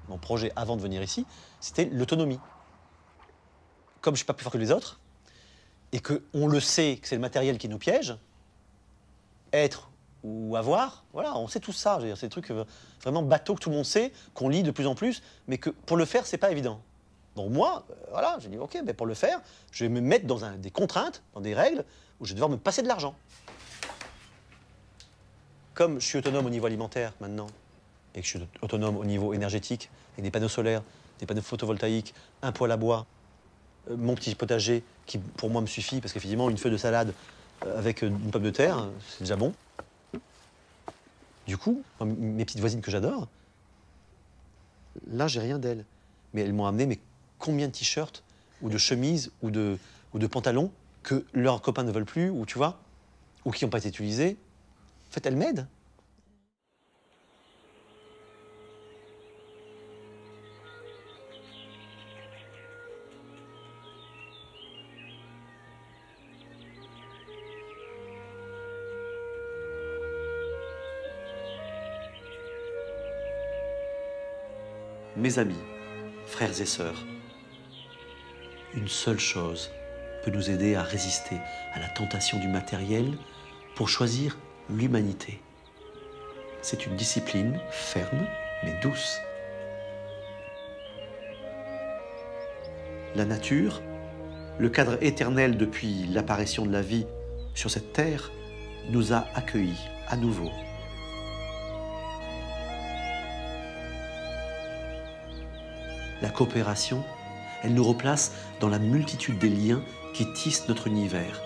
mon projet avant de venir ici, c'était l'autonomie. Comme je ne suis pas plus fort que les autres, et qu'on le sait que c'est le matériel qui nous piège, être ou avoir, voilà, on sait tout ça. C'est des trucs vraiment bateaux que tout le monde sait, qu'on lit de plus en plus, mais que pour le faire, c'est pas évident. Donc moi, voilà, j'ai dit, ok, ben pour le faire, je vais me mettre dans des contraintes, dans des règles, où je vais devoir me passer de l'argent. Comme je suis autonome au niveau alimentaire maintenant, et que je suis autonome au niveau énergétique, avec des panneaux solaires, des panneaux photovoltaïques, un poêle à bois, mon petit potager qui pour moi me suffit, parce qu'effectivement une feuille de salade avec une pomme de terre, c'est déjà bon. Du coup, mes petites voisines que j'adore, là j'ai rien d'elles. Mais elles m'ont amené combien de t-shirts, ou de chemises, ou de pantalons que leurs copains ne veulent plus, ou tu vois, ou qui n'ont pas été utilisés. En fait, elles m'aident. Mes amis, frères et sœurs, une seule chose peut nous aider à résister à la tentation du matériel pour choisir l'humanité. C'est une discipline ferme mais douce. La nature, le cadre éternel depuis l'apparition de la vie sur cette terre, nous a accueillis à nouveau. La coopération, elle nous replace dans la multitude des liens qui tissent notre univers.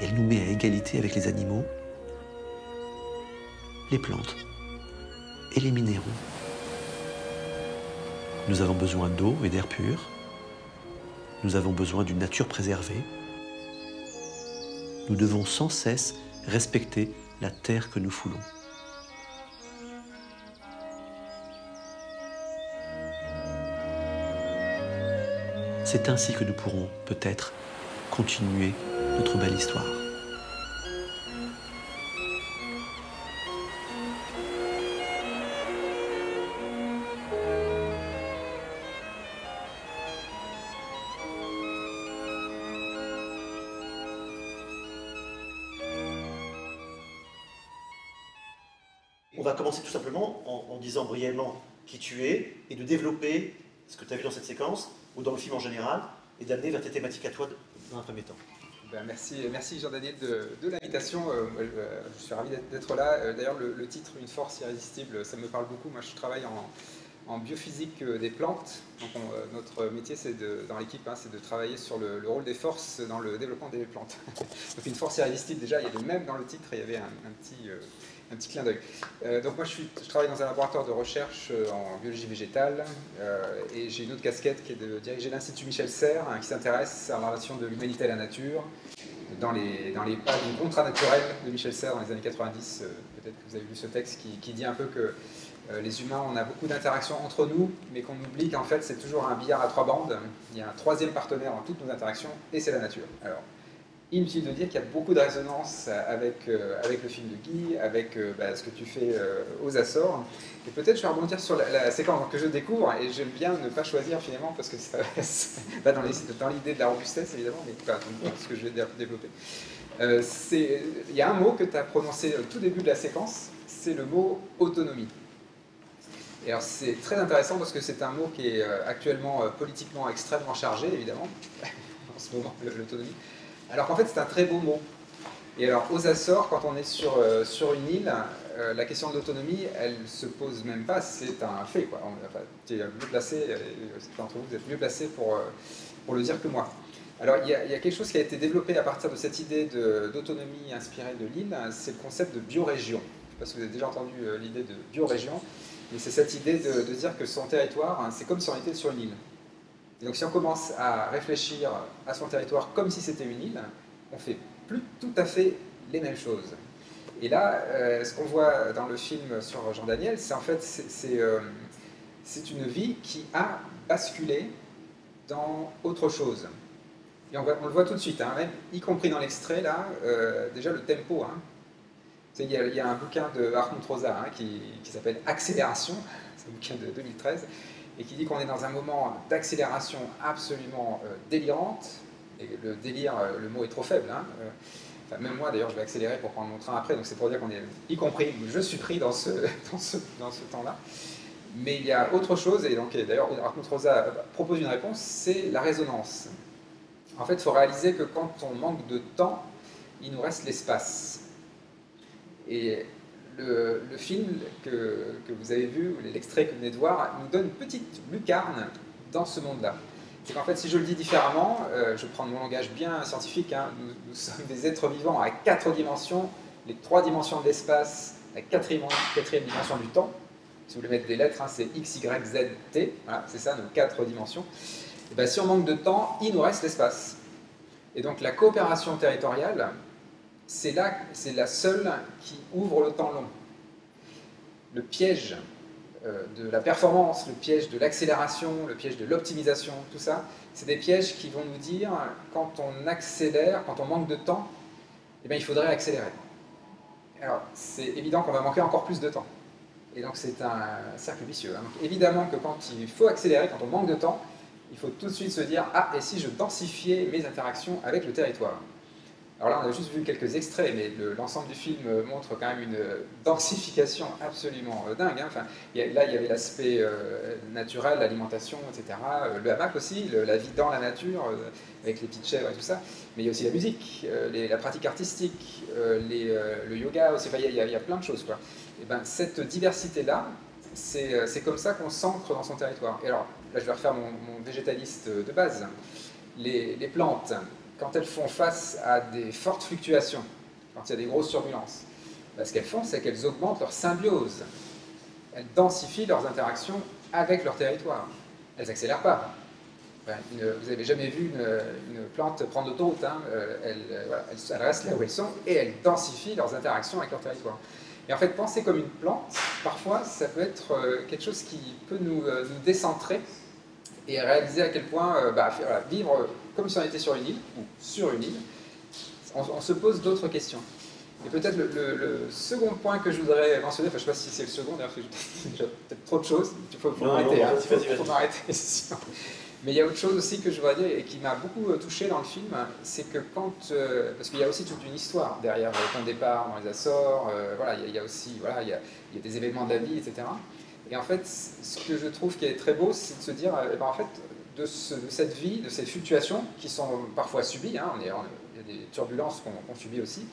Et elle nous met à égalité avec les animaux, les plantes et les minéraux. Nous avons besoin d'eau et d'air pur. Nous avons besoin d'une nature préservée. Nous devons sans cesse respecter la terre que nous foulons. C'est ainsi que nous pourrons, peut-être, continuer notre belle histoire. On va commencer tout simplement en disant brièvement qui tu es et de développer ce que tu as vu dans cette séquence ou dans le film en général et d'amener vers tes thématiques à toi dans un premier temps. Ben merci Jean-Daniel de l'invitation. Je suis ravi d'être là. D'ailleurs, le titre « Une force irrésistible », ça me parle beaucoup. Moi, je travaille en biophysique des plantes. Donc, notre métier, dans l'équipe, c'est de travailler sur le rôle des forces dans le développement des plantes. Donc, une force irrésistible, déjà, il y avait même dans le titre, il y avait un petit clin d'œil. Donc moi je travaille dans un laboratoire de recherche en biologie végétale et j'ai une autre casquette qui est de diriger l'Institut Michel Serres qui s'intéresse à la relation de l'humanité à la nature dans les pas du contrat naturel de Michel Serres dans les années 90. Peut-être que vous avez lu ce texte qui dit un peu que les humains, on a beaucoup d'interactions entre nous, mais qu'on oublie qu'en fait c'est toujours un billard à trois bandes. Il y a un troisième partenaire dans toutes nos interactions et c'est la nature. Alors, inutile de dire qu'il y a beaucoup de résonance avec le film de Guy, avec ce que tu fais aux Açores. Et peut-être je vais rebondir sur la séquence que je découvre, et j'aime bien ne pas choisir finalement, parce que ça va dans l'idée de la robustesse évidemment, mais pas ce que je vais développer. Il y a un mot que tu as prononcé au tout début de la séquence, c'est le mot autonomie. Et alors c'est très intéressant parce que c'est un mot qui est actuellement politiquement extrêmement chargé, évidemment, en ce moment, l'autonomie. Alors qu'en fait, c'est un très beau mot. Et alors, aux Açores, quand on est sur une île, la question de l'autonomie, elle ne se pose même pas, c'est un fait, quoi. Enfin, tu es mieux placé, certains d'entre vous, vous êtes mieux placé pour le dire que moi. Alors, il y a quelque chose qui a été développé à partir de cette idée d'autonomie inspirée de l'île, c'est le concept de biorégion. Je ne sais pas si vous avez déjà entendu l'idée de biorégion, mais c'est cette idée de dire que son territoire, c'est comme si on était sur une île. Et donc si on commence à réfléchir à son territoire comme si c'était une île, on fait plus tout à fait les mêmes choses. Et là, ce qu'on voit dans le film sur Jean-Daniel, c'est en fait c'est une vie qui a basculé dans autre chose. Et on le voit tout de suite, même, y compris dans l'extrait, là, déjà le tempo. Il y a un bouquin de Hartmut Rosa hein, qui s'appelle Accélération, c'est un bouquin de 2013, et qui dit qu'on est dans un moment d'accélération absolument délirante. Et le délire, le mot est trop faible. Hein, enfin, même moi, d'ailleurs, je vais accélérer pour prendre mon train après, donc c'est pour dire qu'on est, y compris, je suis pris dans ce temps-là. Mais il y a autre chose, et donc d'ailleurs, Hartmut Rosa propose une réponse, c'est la résonance. En fait, il faut réaliser que quand on manque de temps, il nous reste l'espace. Et le film que vous avez vu, l'extrait que vous venez de voir, nous donne une petite lucarne dans ce monde-là. C'est qu'en fait, si je le dis différemment, je prends mon langage bien scientifique, hein, nous sommes des êtres vivants à 4 dimensions, les 3 dimensions de l'espace, la quatrième dimension du temps. Si vous voulez mettre des lettres, hein, c'est X, Y, Z, T, voilà, c'est ça nos 4 dimensions. Et bien, si on manque de temps, il nous reste l'espace. Et donc la coopération territoriale, c'est la seule qui ouvre le temps long. Le piège de la performance, le piège de l'accélération, le piège de l'optimisation, tout ça, c'est des pièges qui vont nous dire, quand on accélère, quand on manque de temps, eh bien, il faudrait accélérer. Alors, c'est évident qu'on va manquer encore plus de temps. Et donc, c'est un cercle vicieux. Hein. Donc, évidemment que quand il faut accélérer, quand on manque de temps, il faut tout de suite se dire, ah, et si je densifiais mes interactions avec le territoire? Alors là, on a juste vu quelques extraits, mais l'ensemble du film montre quand même une densification absolument dingue. Hein. Enfin, là, il y avait l'aspect naturel, l'alimentation, etc. Le hamac aussi, la vie dans la nature, avec les petites chèvres et tout ça. Mais il y a aussi la musique, la pratique artistique, le yoga aussi. Enfin, il y a plein de choses, quoi. Et ben, cette diversité-là, c'est comme ça qu'on s'ancre dans son territoire. Et alors, là, je vais refaire mon végétaliste de base. Les plantes, quand elles font face à des fortes fluctuations, quand il y a des grosses turbulences, ce qu'elles font, c'est qu'elles augmentent leur symbiose. Elles densifient leurs interactions avec leur territoire. Elles n'accélèrent pas. Vous n'avez jamais vu une plante prendre l'autoroute. Hein. Elles restent là où elles sont et elles densifient leurs interactions avec leur territoire. Et en fait, penser comme une plante, parfois, ça peut être quelque chose qui peut nous décentrer et réaliser à quel point vivre comme si on était sur une île, ou sur une île, on se pose d'autres questions. Et peut-être le second point que je voudrais mentionner, enfin je ne sais pas si c'est le second, d'ailleurs, parce que j'ai déjà peut-être trop de choses, il faut m'arrêter, hein, faut m'arrêter. Mais il y a autre chose aussi que je voudrais dire, et qui m'a beaucoup touché dans le film, c'est que quand, parce qu'il y a aussi toute une histoire derrière ton départ dans les Açores, voilà, il y a aussi, voilà, il y a des événements de la vie, etc. Et en fait, ce que je trouve qui est très beau, c'est de se dire, en fait, de cette vie, de ces fluctuations qui sont parfois subies, hein, il y a des turbulences qu'on subit aussi,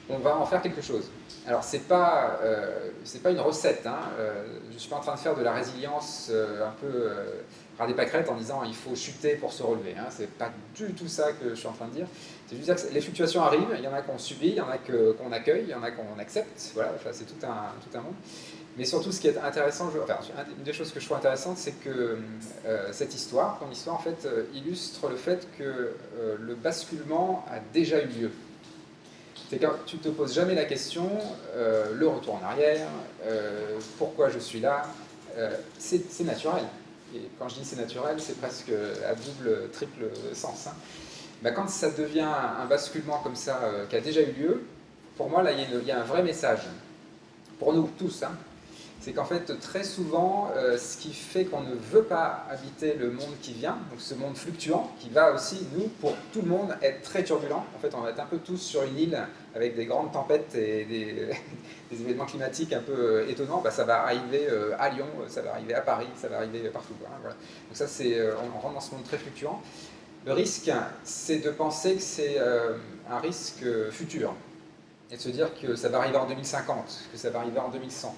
on va en faire quelque chose. Alors, c'est pas une recette, hein, je ne suis pas en train de faire de la résilience un peu ras des pâquerettes en disant il faut chuter pour se relever, hein, c'est pas du tout ça que je suis en train de dire. C'est juste dire que les fluctuations arrivent, il y en a qu'on subit, il y en a qu'on accueille, il y en a qu'on accepte, voilà, enfin, c'est tout un monde. Mais surtout, ce qui est intéressant, une des choses que je trouve intéressante, c'est que cette histoire, ton histoire, en fait, illustre le fait que le basculement a déjà eu lieu. C'est quand tu ne te poses jamais la question, le retour en arrière, pourquoi je suis là, c'est naturel. Et quand je dis c'est naturel, c'est presque à double, triple sens. Hein. Quand ça devient un basculement comme ça, qui a déjà eu lieu, pour moi, là, il y a un vrai message. Pour nous tous, hein. C'est qu'en fait, très souvent, ce qui fait qu'on ne veut pas habiter le monde qui vient, donc ce monde fluctuant, qui va aussi, nous, pour tout le monde, être très turbulent. En fait, on va être un peu tous sur une île avec des grandes tempêtes et des événements climatiques un peu étonnants. Ça va arriver à Lyon, ça va arriver à Paris, ça va arriver partout. Hein, voilà. Donc ça, on rentre dans ce monde très fluctuant. Le risque, c'est de penser que c'est un risque futur, et de se dire que ça va arriver en 2050, que ça va arriver en 2100.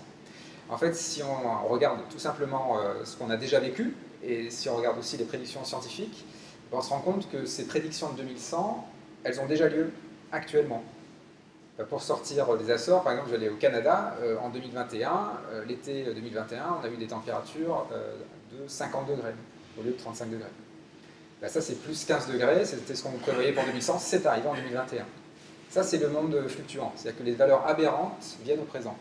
En fait, si on regarde tout simplement ce qu'on a déjà vécu, et si on regarde aussi les prédictions scientifiques, on se rend compte que ces prédictions de 2100, elles ont déjà lieu actuellement. Pour sortir des Açores, par exemple, j'allais au Canada en 2021, l'été 2021, on a eu des températures de 50 degrés au lieu de 35 degrés. Ça, c'est plus 15 degrés, c'était ce qu'on prévoyait pour 2100, c'est arrivé en 2021. Ça, c'est le monde fluctuant, c'est-à-dire que les valeurs aberrantes viennent au présent.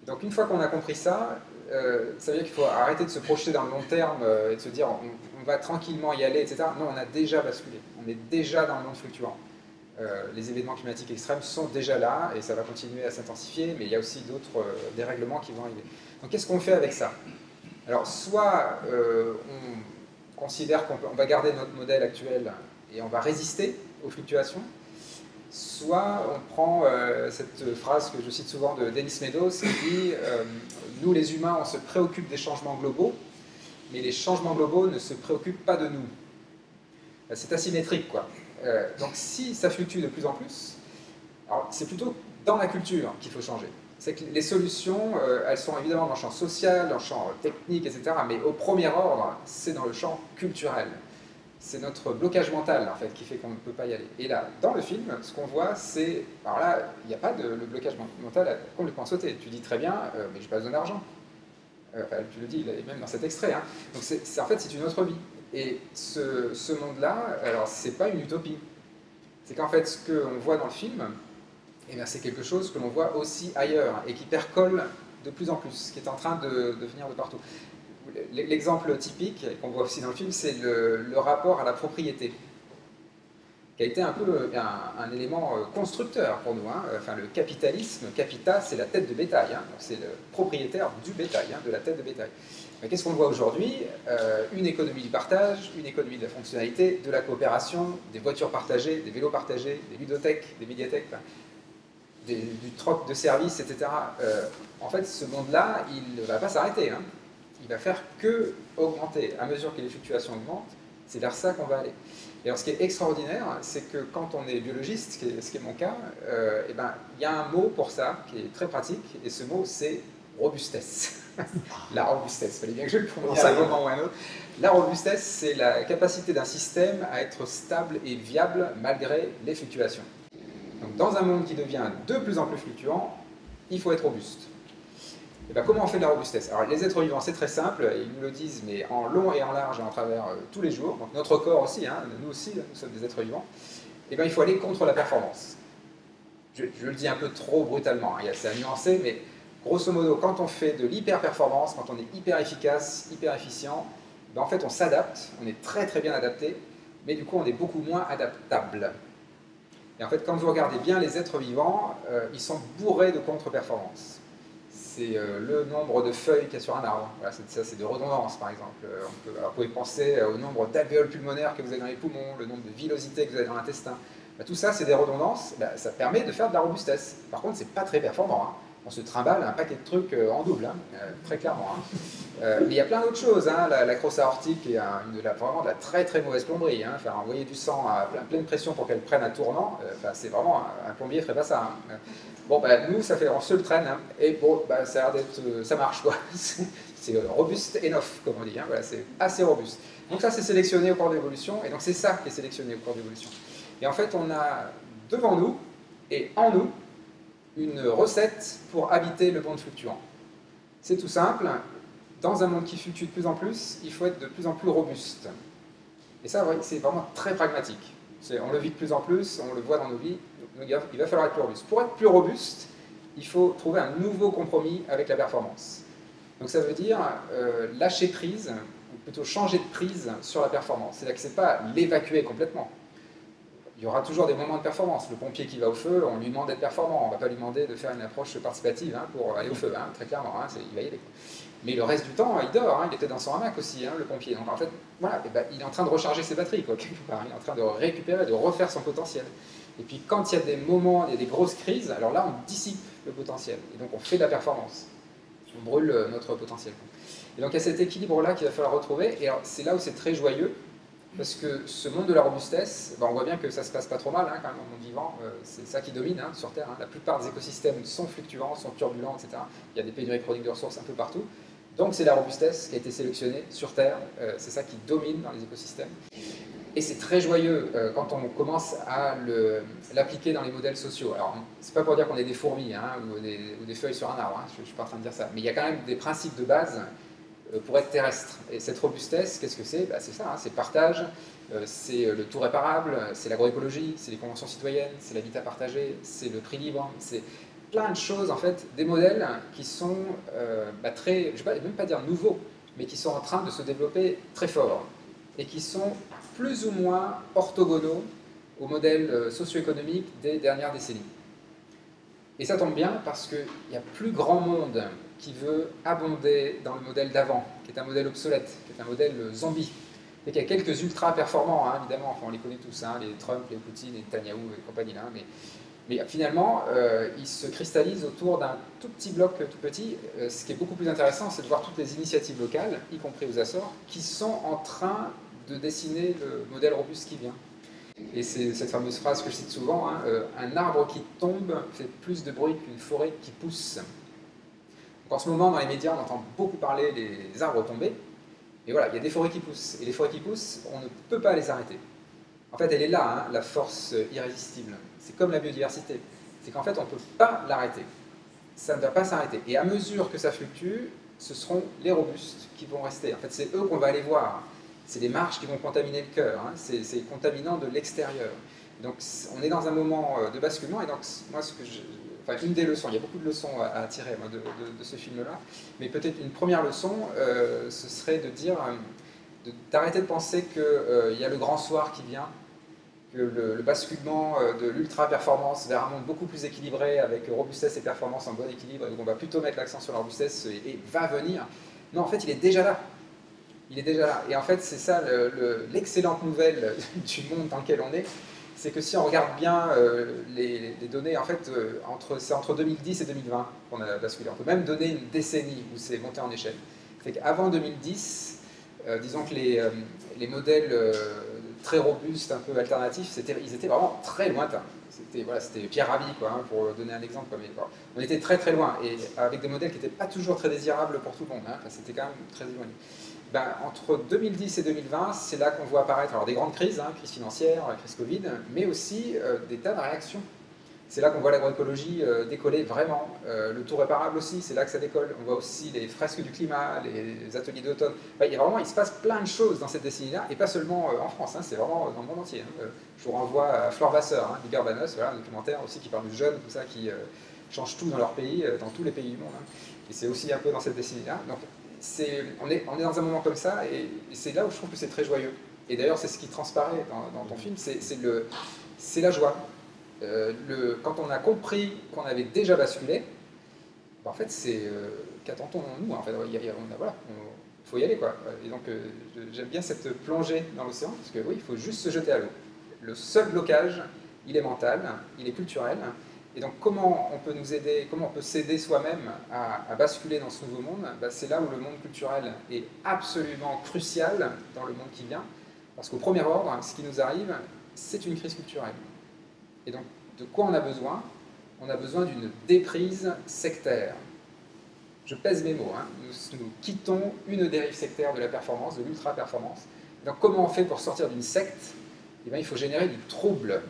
Donc une fois qu'on a compris ça, ça veut dire qu'il faut arrêter de se projeter dans le long terme et de se dire on va tranquillement y aller, etc. Non, on a déjà basculé, on est déjà dans le monde fluctuant. Les événements climatiques extrêmes sont déjà là et ça va continuer à s'intensifier, mais il y a aussi d'autres dérèglements qui vont arriver. Donc qu'est-ce qu'on fait avec ça? Alors soit on considère qu'on va garder notre modèle actuel et on va résister aux fluctuations, soit on prend cette phrase que je cite souvent de Dennis Meadows qui dit nous les humains on se préoccupe des changements globaux, mais les changements globaux ne se préoccupent pas de nous. C'est asymétrique, quoi. Donc si ça fluctue de plus en plus, alors c'est plutôt dans la culture qu'il faut changer. C'est que les solutions, elles sont évidemment dans le champ social, dans le champ technique, etc. Mais au premier ordre, c'est dans le champ culturel. C'est notre blocage mental, en fait, qui fait qu'on ne peut pas y aller. Et là, dans le film, ce qu'on voit, c'est... Alors là, il n'y a pas de... Le blocage mental a complètement sauté. Tu dis très bien, mais j'ai pas besoin d'argent. Tu le dis même dans cet extrait. Hein. Donc en fait, c'est une autre vie. Et ce monde-là, alors c'est pas une utopie. C'est qu'en fait, ce qu'on voit dans le film, eh bien, c'est quelque chose que l'on voit aussi ailleurs et qui percole de plus en plus, qui est en train de venir de partout. L'exemple typique qu'on voit aussi dans le film, c'est le rapport à la propriété, qui a été un peu un élément constructeur pour nous. Hein. Enfin, le capitalisme, capita, c'est la tête de bétail. Hein. C'est le propriétaire du bétail, hein, de la tête de bétail. Qu'est-ce qu'on voit aujourd'hui? Une économie du partage, une économie de la fonctionnalité, de la coopération, des voitures partagées, des vélos partagés, des ludothèques, des médiathèques, du troc de services, etc. En fait, ce monde-là, il ne va pas s'arrêter. Hein. Il va faire que augmenter. À mesure que les fluctuations augmentent, c'est vers ça qu'on va aller. Et alors, ce qui est extraordinaire, c'est que quand on est biologiste, ce qui est mon cas, eh ben, il y a un mot pour ça qui est très pratique, et ce mot, c'est robustesse. La robustesse, il fallait bien que je le prononce à un moment ou à un autre. La robustesse, c'est la capacité d'un système à être stable et viable malgré les fluctuations. Donc, dans un monde qui devient de plus en plus fluctuant, il faut être robuste. Et bien, comment on fait de la robustesse? Alors, les êtres vivants, c'est très simple, ils nous le disent, mais en long et en large et en travers tous les jours. Donc, notre corps aussi, hein, nous aussi, nous sommes des êtres vivants. Et bien, il faut aller contre la performance. Je le dis un peu trop brutalement, hein, c'est à nuancer, mais grosso modo, quand on fait de l'hyper-performance, quand on est hyper efficace, hyper efficient, ben en fait on s'adapte, on est très très bien adapté, mais du coup on est beaucoup moins adaptable. Et en fait, quand vous regardez bien les êtres vivants, ils sont bourrés de contre-performance. C'est le nombre de feuilles qu'il y a sur un arbre. Voilà, ça c'est de redondance par exemple. Vous pouvez penser au nombre d'alvéoles pulmonaires que vous avez dans les poumons, le nombre de villosités que vous avez dans l'intestin. Ben, tout ça c'est des redondances, ben, ça permet de faire de la robustesse. Par contre, c'est pas très performant. Hein. On se trimballe un paquet de trucs en double, hein, très clairement. Hein. Mais il y a plein d'autres choses. Hein. La crosse aortique est vraiment de la très très mauvaise plomberie. Hein. Faire envoyer du sang à pleine pression pour qu'elle prenne un tournant, c'est vraiment un plombier ne ferait pas ça. Hein. Bon, bah, nous, on se le traîne. Hein. Et bon, bah, ça a l'air d'être, ça marche quoi. C'est robuste enough, comme on dit. Hein. Voilà, c'est assez robuste. Donc ça, c'est sélectionné au cours de l'évolution. Et donc c'est ça qui est sélectionné au cours de l'évolution. Et en fait, on a devant nous et en nous une recette pour habiter le monde fluctuant. C'est tout simple, dans un monde qui fluctue de plus en plus, il faut être de plus en plus robuste. Et ça, c'est vraiment très pragmatique. On le vit de plus en plus, on le voit dans nos vies, il va falloir être plus robuste. Pour être plus robuste, il faut trouver un nouveau compromis avec la performance. Donc ça veut dire lâcher prise, ou plutôt changer de prise sur la performance. C'est-à-dire que ce n'est pas l'évacuer complètement. Il y aura toujours des moments de performance. Le pompier qui va au feu, on lui demande d'être performant. On ne va pas lui demander de faire une approche participative hein, pour aller au feu, hein, très clairement. Hein, il va y aller. Mais le reste du temps, il dort. Hein, il était dans son hamac aussi, hein, le pompier. Donc en fait, voilà, ben, il est en train de recharger ses batteries, quoi, quelque part. Il est en train de récupérer, de refaire son potentiel. Et puis quand il y a des moments, il y a des grosses crises, alors là, on dissipe le potentiel. Et donc on fait de la performance. On brûle notre potentiel. Et donc il y a cet équilibre-là qu'il va falloir retrouver. Et c'est là où c'est très joyeux. Parce que ce monde de la robustesse, ben on voit bien que ça ne se passe pas trop mal hein, quand même dans le monde vivant, c'est ça qui domine hein, sur Terre. Hein. La plupart des écosystèmes sont fluctuants, sont turbulents, etc. Il y a des pénuries chroniques de ressources un peu partout. Donc c'est la robustesse qui a été sélectionnée sur Terre, c'est ça qui domine dans les écosystèmes. Et c'est très joyeux quand on commence à l'appliquer dans les modèles sociaux. Alors, c'est pas pour dire qu'on est des fourmis hein, ou des feuilles sur un arbre, hein, je ne suis pas en train de dire ça, mais il y a quand même des principes de base pour être terrestre. Et cette robustesse, qu'est-ce que c'est? C'est ça, hein, c'est le partage, c'est le tout réparable, c'est l'agroécologie, c'est les conventions citoyennes, c'est l'habitat partagé, c'est le prix libre, c'est plein de choses, en fait, des modèles qui sont très, je ne vais même pas dire nouveaux, mais qui sont en train de se développer très fort et qui sont plus ou moins orthogonaux au modèle socio-économique des dernières décennies. Et ça tombe bien parce qu'il n'y a plus grand monde qui veut abonder dans le modèle d'avant, qui est un modèle obsolète, qui est un modèle zombie. Et qu'il y a quelques ultra performants, hein, évidemment, enfin, on les connaît tous, hein, les Trump, les Poutine, les Netanyahu et compagnie, là, mais finalement, ils se cristallisent autour d'un tout petit bloc tout petit. Ce qui est beaucoup plus intéressant, c'est de voir toutes les initiatives locales, y compris aux Açores, qui sont en train de dessiner le modèle robuste qui vient. Et c'est cette fameuse phrase que je cite souvent, hein, un arbre qui tombe fait plus de bruit qu'une forêt qui pousse. Donc en ce moment, dans les médias, on entend beaucoup parler des arbres tombés. Et voilà, il y a des forêts qui poussent. Et les forêts qui poussent, on ne peut pas les arrêter. En fait, elle est là, hein, la force irrésistible. C'est comme la biodiversité. C'est qu'en fait, on ne peut pas l'arrêter. Ça ne va pas s'arrêter. Et à mesure que ça fluctue, ce seront les robustes qui vont rester. En fait, c'est eux qu'on va aller voir. C'est les marches qui vont contaminer le cœur, hein. C'est les contaminants de l'extérieur. Donc on est dans un moment de basculement, et donc moi, enfin, une des leçons, il y a beaucoup de leçons à tirer moi, de ce film-là, mais peut-être une première leçon, ce serait de dire, d'arrêter de penser qu'il y a le grand soir qui vient, que le basculement de l'ultra-performance vers un monde beaucoup plus équilibré, avec robustesse et performance en bon équilibre, et donc on va plutôt mettre l'accent sur la robustesse, et va venir. Non, en fait, il est déjà là. Il est déjà là. Et en fait, c'est ça l'excellente nouvelle du monde dans lequel on est, c'est que si on regarde bien les données, en fait, c'est entre 2010 et 2020 qu'on a basculé. On peut même donner une décennie où c'est monté en échelle. C'est qu'avant 2010, disons que les modèles très robustes, un peu alternatifs, ils étaient vraiment très lointains. C'était Pierre Rabhi, quoi, hein, pour donner un exemple. Mais, bon, on était très très loin, et avec des modèles qui n'étaient pas toujours très désirables pour tout le monde. Hein. Enfin, c'était quand même très éloigné. Ben, entre 2010 et 2020, c'est là qu'on voit apparaître alors, des grandes crises, hein, crise financière, crise Covid, mais aussi des tas de réactions. C'est là qu'on voit l'agroécologie décoller vraiment. Le tout réparable aussi, c'est là que ça décolle. On voit aussi les fresques du climat, les ateliers d'automne. Ben, il se passe plein de choses dans cette décennie-là, et pas seulement en France, hein, c'est vraiment dans le monde entier. Hein. Je vous renvoie à Flore Vasseur, hein, Liberbanos, voilà, un documentaire aussi qui parle de jeunes, tout ça, qui changent tout dans leur pays, dans tous les pays du monde. Hein. Et c'est aussi un peu dans cette décennie-là. Donc, on est dans un moment comme ça, et c'est là où je trouve que c'est très joyeux. Et d'ailleurs, c'est ce qui transparaît dans ton film, c'est la joie. Quand on a compris qu'on avait déjà basculé, ben en fait, c'est qu'attend-on nous en fait, voilà, il faut y aller, quoi. Et donc, j'aime bien cette plongée dans l'océan, parce que oui, il faut juste se jeter à l'eau. Le seul blocage, il est mental, il est culturel. Et donc, comment on peut nous aider, comment on peut s'aider soi-même à basculer dans ce nouveau monde? Ben, c'est là où le monde culturel est absolument crucial dans le monde qui vient, parce qu'au premier ordre, ce qui nous arrive, c'est une crise culturelle. Et donc, de quoi on a besoin? On a besoin d'une déprise sectaire. Je pèse mes mots, hein. Nous quittons une dérive sectaire de la performance, de l'ultra-performance. Donc, comment on fait pour sortir d'une secte? Eh bien, il faut générer du trouble.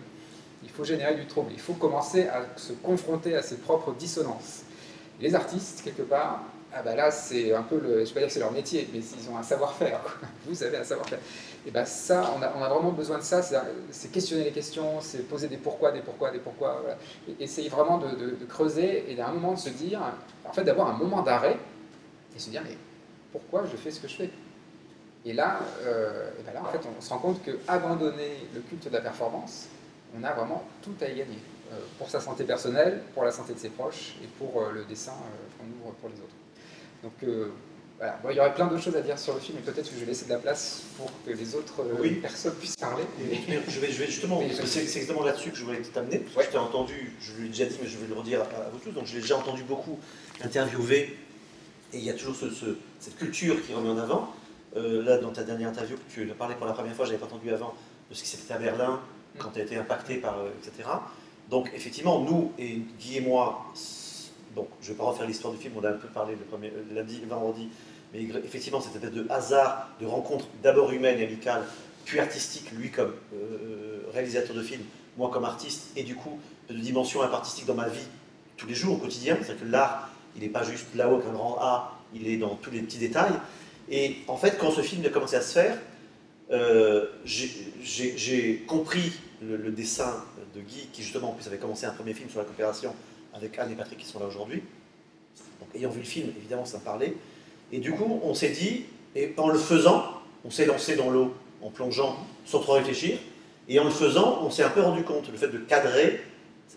Il faut générer du trouble. Il faut commencer à se confronter à ses propres dissonances. Et les artistes, quelque part, ah ben là, c'est un peu je ne vais pas dire que c'est leur métier, mais ils ont un savoir-faire. Vous avez un savoir-faire. Et bien ça, on a vraiment besoin de ça. C'est questionner les questions, c'est poser des pourquoi, des pourquoi, des pourquoi. Voilà. Et essayer vraiment de creuser, et à un moment de se dire, en fait, d'avoir un moment d'arrêt et se dire, mais pourquoi je fais ce que je fais? Et là, en fait, on se rend compte qu'abandonner le culte de la performance, on a vraiment tout à y gagner, pour sa santé personnelle, pour la santé de ses proches, et pour le dessin qu'on ouvre pour les autres. Donc voilà, bon, il y aurait plein d'autres choses à dire sur le film, et peut-être que je vais laisser de la place pour que les autres personnes puissent parler. Je vais justement, c'est exactement là-dessus que je voulais t'amener, parce que je t'ai entendu, je l'ai déjà dit, mais je vais le redire à vous tous, donc je l'ai déjà entendu beaucoup interviewer, et il y a toujours cette culture qui remet en avant. Là, dans ta dernière interview, tu as parlé pour la première fois, je n'avais pas entendu avant, de ce qui s'est passé à Berlin, quand tu as été impacté par, etc. Donc, effectivement, nous, et Guy et moi, donc, je ne vais pas refaire l'histoire du film, on a un peu parlé le lundi, vendredi, mais effectivement, cette espèce de hasard, de rencontre d'abord humaine et amicale, puis artistique, lui comme réalisateur de film, moi comme artiste, et du coup, de dimension un peu artistique dans ma vie, tous les jours, au quotidien. C'est-à-dire que l'art, il n'est pas juste là-haut avec un grand A, il est dans tous les petits détails. Et en fait, quand ce film a commencé à se faire, j'ai compris le dessin de Guy, qui justement en plus avait commencé un premier film sur la coopération avec Anne et Patrick qui sont là aujourd'hui. Donc, ayant vu le film, évidemment, ça me parlait. Et du coup, on s'est dit, et en le faisant, on s'est lancé dans l'eau en plongeant sans trop réfléchir. Et en le faisant, on s'est un peu rendu compte, le fait de cadrer,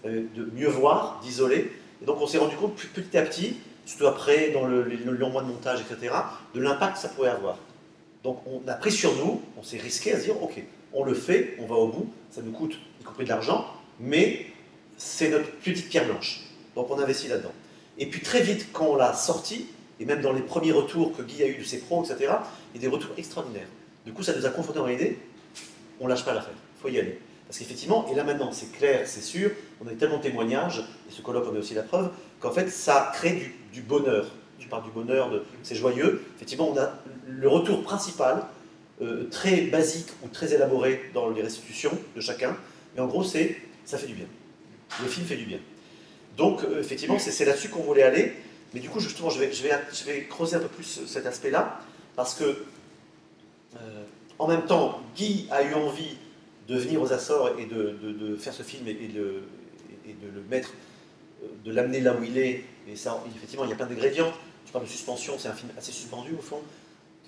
de mieux voir, d'isoler. Et donc on s'est rendu compte petit à petit, surtout après, dans les longs mois de montage, etc., de l'impact que ça pourrait avoir. Donc on a pris sur nous, on s'est risqué à se dire, ok, on le fait, on va au bout, ça nous coûte, y compris de l'argent, mais c'est notre petite pierre blanche. Donc on investit là-dedans. Et puis très vite, quand on l'a sorti, et même dans les premiers retours que Guy a eu de ses pros, etc., il y a des retours extraordinaires. Du coup, ça nous a conforté dans l'idée, on lâche pas l'affaire, il faut y aller. Parce qu'effectivement, et là maintenant, c'est clair, c'est sûr, on a eu tellement de témoignages, et ce colloque en est aussi la preuve, qu'en fait, ça crée du bonheur. Tu parles du bonheur, c'est joyeux. Effectivement, on a le retour principal, très basique ou très élaboré dans les restitutions de chacun, mais en gros, c'est ça fait du bien. Le film fait du bien. Donc, effectivement, c'est là-dessus qu'on voulait aller. Mais du coup, justement, je vais creuser un peu plus cet aspect-là, parce que, en même temps, Guy a eu envie de venir aux Açores et de faire ce film et de le mettre, de l'amener là où il est. Et ça, effectivement, il y a plein d'ingrédients. Tu parles de suspension, c'est un film assez suspendu, au fond,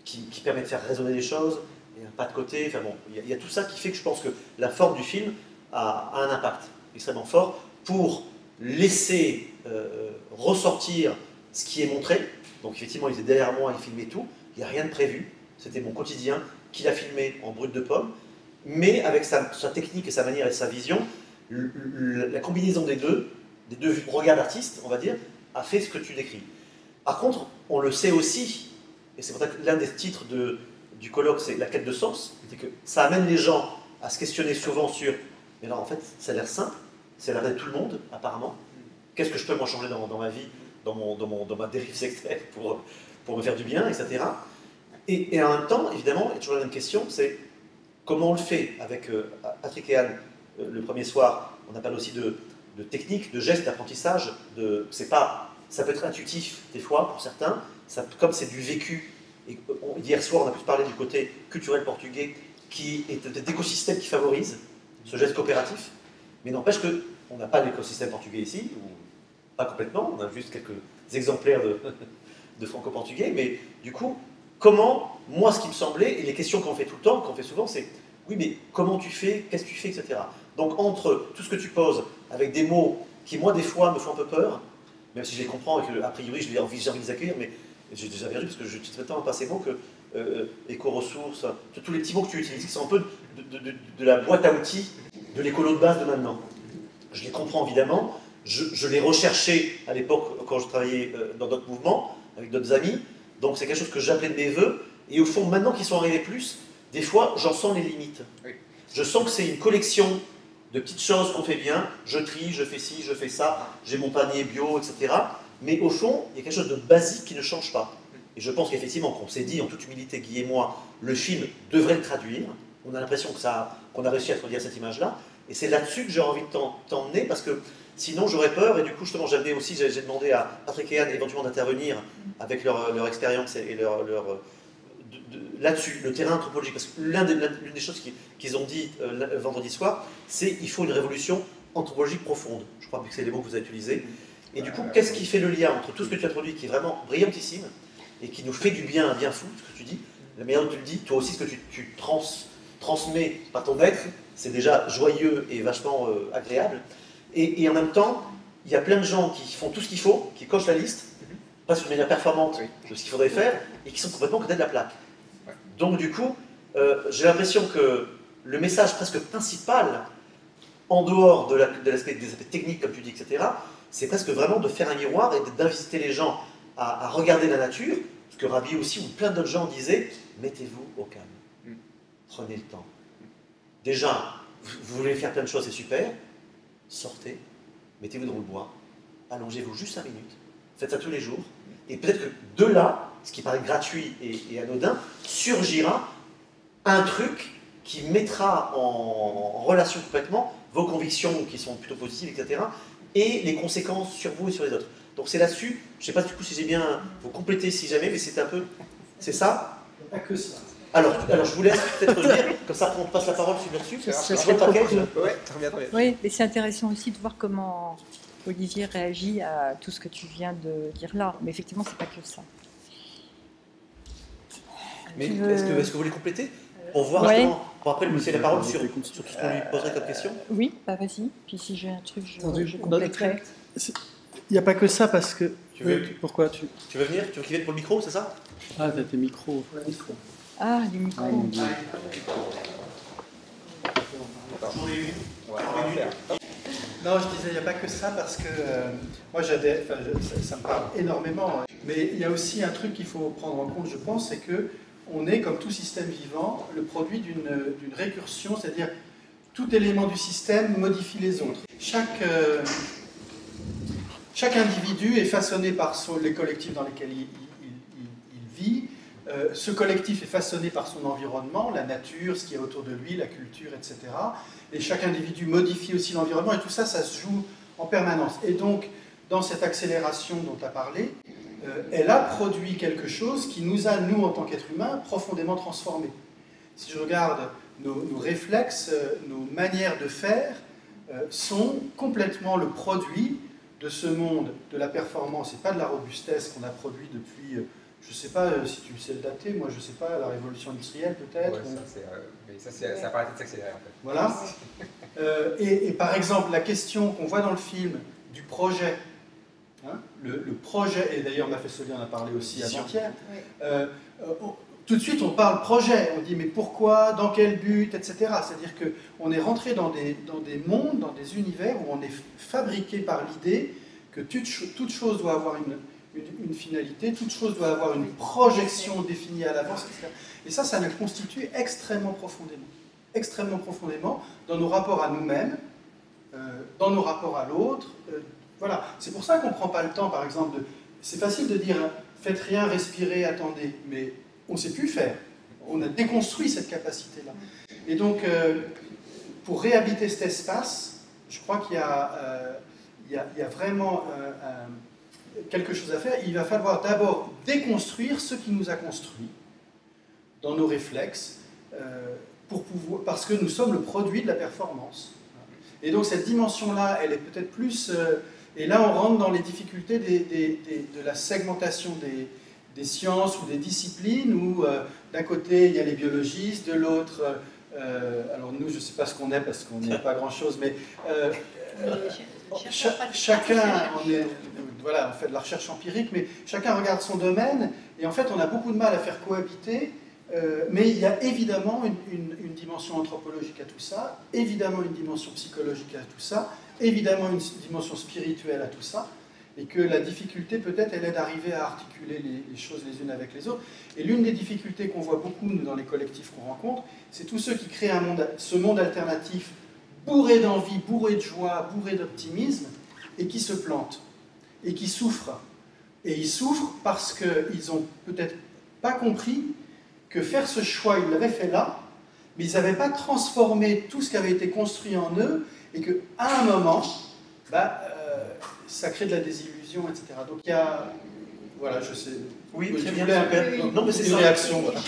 qui permet de faire résonner les choses, il n'y a pas de côté. Enfin bon, il y a tout ça qui fait que je pense que la forme du film a un impact extrêmement fort pour laisser ressortir ce qui est montré. Donc effectivement, il était derrière moi, il filmait tout. Il n'y a rien de prévu. C'était mon quotidien qu'il a filmé en brut de pomme. Mais avec sa technique et sa manière et sa vision, la combinaison des deux regards d'artiste, on va dire, a fait ce que tu décris. Par contre, on le sait aussi, et c'est pour ça que l'un des titres du colloque, c'est la quête de sens, c'est que ça amène les gens à se questionner souvent sur, mais alors en fait, ça a l'air simple, ça a l'air d'être tout le monde, apparemment. Qu'est-ce que je peux moi changer dans ma vie, dans ma dérive sectaire pour me faire du bien, etc. Et en même temps, évidemment, il y a toujours la même question, c'est comment on le fait avec Patrick et Anne le premier soir. On appelle aussi de techniques, de gestes, d'apprentissage. Ça peut être intuitif des fois pour certains, comme c'est du vécu. Et hier soir, on a pu parler du côté culturel portugais, qui est un écosystème qui favorise ce geste coopératif. Mais n'empêche qu'on n'a pas l'écosystème portugais ici, ou pas complètement, on a juste quelques exemplaires de franco-portugais. Mais du coup, comment, moi, ce qui me semblait, et les questions qu'on fait tout le temps, qu'on fait souvent, c'est oui, mais comment tu fais, qu'est-ce que tu fais, etc. Donc, entre tout ce que tu poses, avec des mots qui, moi, des fois, me font un peu peur, même si je les comprends et qu'a priori, j'ai envie de les accueillir, mais j'ai déjà perdu parce que je dis tant à passer mots que éco-ressources, tous les petits mots que tu utilises, qui sont un peu de la boîte à outils de l'écolo de base de maintenant. Je les comprends évidemment, je les recherchais à l'époque quand je travaillais dans d'autres mouvements, avec d'autres amis, donc c'est quelque chose que j'appelais de mes voeux, et au fond, maintenant qu'ils sont arrivés plus, des fois, j'en sens les limites. Oui. Je sens que c'est une collection de petites choses qu'on fait bien, je trie, je fais ci, je fais ça, j'ai mon panier bio, etc. Mais au fond, il y a quelque chose de basique qui ne change pas. Et je pense qu'effectivement, qu'on s'est dit, en toute humilité, Guy et moi, le film devrait le traduire. On a l'impression qu'on a réussi à traduire cette image-là. Et c'est là-dessus que j'ai envie de t'emmener, parce que sinon j'aurais peur. Et du coup, justement, j'ai demandé à Patrick et Anne éventuellement d'intervenir avec leur expérience et là-dessus, le terrain anthropologique. Parce que l'une des choses qu'ils ont dit vendredi soir, c'est qu'il faut une révolution anthropologique profonde. Je crois que c'est les mots que vous avez utilisés. Et du coup, qu'est-ce qui fait le lien entre tout ce que tu as produit, qui est vraiment brillantissime, et qui nous fait du bien, un bien fou, ce que tu dis, la manière dont tu le dis, toi aussi, ce que tu transmets par ton être, c'est déjà joyeux et vachement agréable. Et en même temps, il y a plein de gens qui font tout ce qu'il faut, qui cochent la liste, pas de manière performante de ce qu'il faudrait faire, et qui sont complètement côté de la plaque. Donc du coup, j'ai l'impression que le message presque principal, en dehors des aspects techniques, comme tu dis, etc., c'est presque vraiment de faire un miroir et d'inviter les gens à regarder la nature, ce que Rabi aussi, ou plein d'autres gens disaient, mettez-vous au calme, prenez le temps. Déjà, vous voulez faire plein de choses, c'est super, sortez, mettez-vous dans le bois, allongez-vous juste 5 minutes, faites ça tous les jours, et peut-être que de là, ce qui paraît gratuit et anodin, surgira un truc qui mettra en relation complètement vos convictions qui sont plutôt positives, etc., et les conséquences sur vous et sur les autres. Donc c'est là-dessus, je ne sais pas du coup si j'ai bien, vous complétez si jamais, mais c'est un peu, c'est ça? Pas que ça. Alors je vous laisse peut-être dire, comme ça on passe la parole là-dessus. Ça serait trop cool. Ouais, très bien. Oui, mais c'est intéressant aussi de voir comment Olivier réagit à tout ce que tu viens de dire là. Mais effectivement, c'est pas que ça. Mais est-ce que vous voulez compléter? pour voir Ouais. justement, pour après lui laisser la parole sur tout ce qu'on lui poserait comme question. Oui, bah vas-y. Puis si j'ai un truc, Attendez, je on a le compléterai. Il n'y a pas que ça parce que... Tu veux- Pourquoi Tu veux venir? Tu veux qu'il vienne pour le micro, c'est ça? Ah, t'as tes micros. Ah, les micros. Non, je disais, il n'y a pas que ça parce que moi, j'adhère, enfin, ça me parle énormément. Mais il y a aussi un truc qu'il faut prendre en compte, je pense, c'est que on est, comme tout système vivant, le produit d'une récursion, c'est-à-dire tout élément du système modifie les autres. Chaque individu est façonné par les collectifs dans lesquels il vit. Ce collectif est façonné par son environnement, la nature, ce qu'il y a autour de lui, la culture, etc. Et chaque individu modifie aussi l'environnement, et tout ça, ça se joue en permanence. Et donc, dans cette accélération dont tu as parlé, elle a produit quelque chose qui nous a, nous, en tant qu'êtres humains, profondément transformés. Si je regarde nos réflexes, nos manières de faire, sont complètement le produit de ce monde de la performance et pas de la robustesse qu'on a produit depuis... je ne sais pas si tu sais le dater, moi je ne sais pas, la révolution industrielle peut-être. Ouais, ça paraît de s'accélérer en fait. Voilà. Et par exemple, la question qu'on voit dans le film du projet, hein, le projet, et d'ailleurs Mafessoli en a parlé aussi avant-hier, tout de suite on parle projet, on dit mais pourquoi, dans quel but, etc. C'est-à-dire qu'on est rentré dans des mondes, dans des univers où on est fabriqué par l'idée que toute chose doit avoir une finalité, toute chose doit avoir une projection définie à l'avance, etc. Et ça nous constitue extrêmement profondément dans nos rapports à nous-mêmes, dans nos rapports à l'autre. Voilà. C'est pour ça qu'on ne prend pas le temps, par exemple, c'est facile de dire faites rien, respirez, attendez, mais on ne sait plus faire. On a déconstruit cette capacité-là. Et donc, pour réhabiter cet espace, je crois qu'il y a vraiment quelque chose à faire. Il va falloir d'abord déconstruire ce qui nous a construits dans nos réflexes, parce que nous sommes le produit de la performance. Et donc cette dimension-là, elle est peut-être plus... et là, on rentre dans les difficultés de la segmentation des sciences ou des disciplines, où d'un côté, il y a les biologistes, de l'autre... alors nous, je ne sais pas ce qu'on est, parce qu'on n'est pas grand-chose, mais... chacun, voilà, on fait de la recherche empirique, mais chacun regarde son domaine, et en fait, on a beaucoup de mal à faire cohabiter, mais il y a évidemment une dimension anthropologique à tout ça, évidemment une dimension psychologique à tout ça, évidemment une dimension spirituelle à tout ça, et que la difficulté, peut-être, elle est d'arriver à articuler les choses les unes avec les autres. Et l'une des difficultés qu'on voit beaucoup, nous, dans les collectifs qu'on rencontre, c'est tous ceux qui créent ce monde alternatif bourré d'envie, bourré de joie, bourré d'optimisme, et qui se plantent, et qui souffrent. Et ils souffrent parce qu'ils n'ont peut-être pas compris que faire ce choix, ils l'avaient fait là, mais ils n'avaient pas transformé tout ce qui avait été construit en eux, et qu'à un moment, ça crée de la désillusion, etc. Donc il y a... Voilà, je sais... Oui, tu très voulais bien. Non, mais c'est une ça. réaction. Voilà.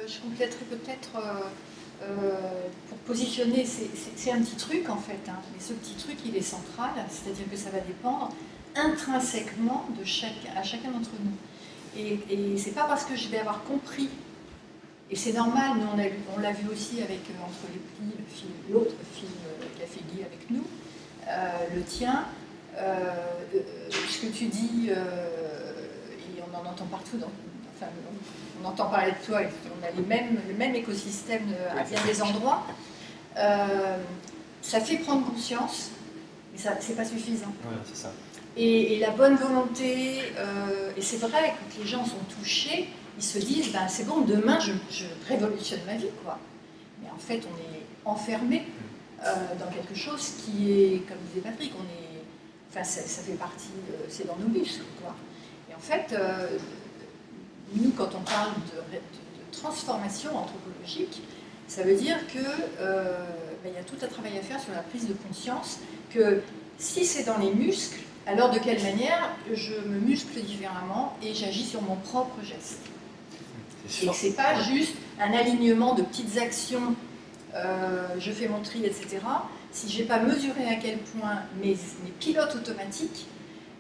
Je compléterai peut-être pour positionner, c'est un petit truc en fait, hein, mais ce petit truc il est central, c'est-à-dire que ça va dépendre intrinsèquement à chacun d'entre nous. Et c'est pas parce que je vais avoir compris, et c'est normal, nous on l'a vu aussi avec Entre les plis, l'autre film qui a fait Guy avec nous, le tien, ce que tu dis, et on en entend partout, on entend parler de toi, et on a le même écosystème à bien des endroits, ça fait prendre conscience, mais c'est pas suffisant. Voilà, c'est ça. Et la bonne volonté, et c'est vrai, quand les gens sont touchés, ils se disent, ben, c'est bon, demain je révolutionne ma vie, quoi. Mais en fait, on est enfermé dans quelque chose qui est, comme disait Patrick, ça fait partie, c'est dans nos muscles, quoi. Et en fait, nous, quand on parle de transformation anthropologique, ça veut dire que y a tout un travail à faire sur la prise de conscience que si c'est dans les muscles, alors de quelle manière je me muscle différemment et j'agis sur mon propre geste. Et que c'est pas juste un alignement de petites actions, je fais mon tri, etc. Si j'ai pas mesuré à quel point mes pilotes automatiques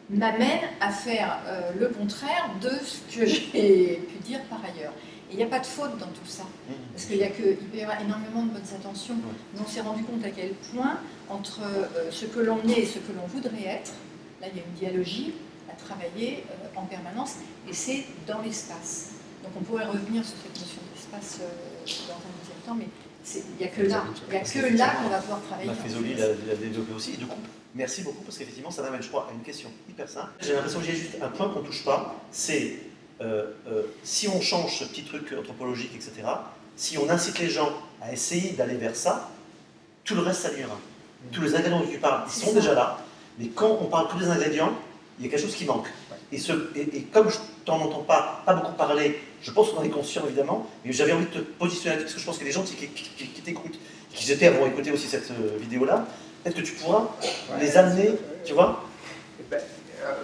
m'amènent à faire le contraire de ce que j'ai pu dire par ailleurs. Et il n'y a pas de faute dans tout ça. Parce qu'il peut y avoir énormément de bonnes intentions. Mais on s'est rendu compte à quel point, entre ce que l'on est et ce que l'on voudrait être, là il y a une dialogie à travailler en permanence, et c'est dans l'espace. Donc on pourrait revenir sur cette notion d'espace dans un deuxième temps, mais il n'y a que là. Il n'y a que là qu'on va pouvoir travailler. Fésoli l'a développé aussi. Et du coup, merci beaucoup, parce qu'effectivement, ça m'amène, je crois, à une question hyper simple. J'ai l'impression que j'ai juste un point qu'on ne touche pas, c'est si on change ce petit truc anthropologique, etc., si on incite les gens à essayer d'aller vers ça, tout le reste s'alignera. Tous les ingrédients dont tu parles, ils sont déjà là, mais quand on parle de tous les ingrédients, il y a quelque chose qui manque. Et comme je t'en entends pas beaucoup parler, je pense qu'on en est conscient évidemment, mais j'avais envie de te positionner parce que je pense qu'il y a des gens qui t'écoutent, qui étaient avant écouter aussi cette vidéo-là. Peut-être que tu pourras les amener, tu vois.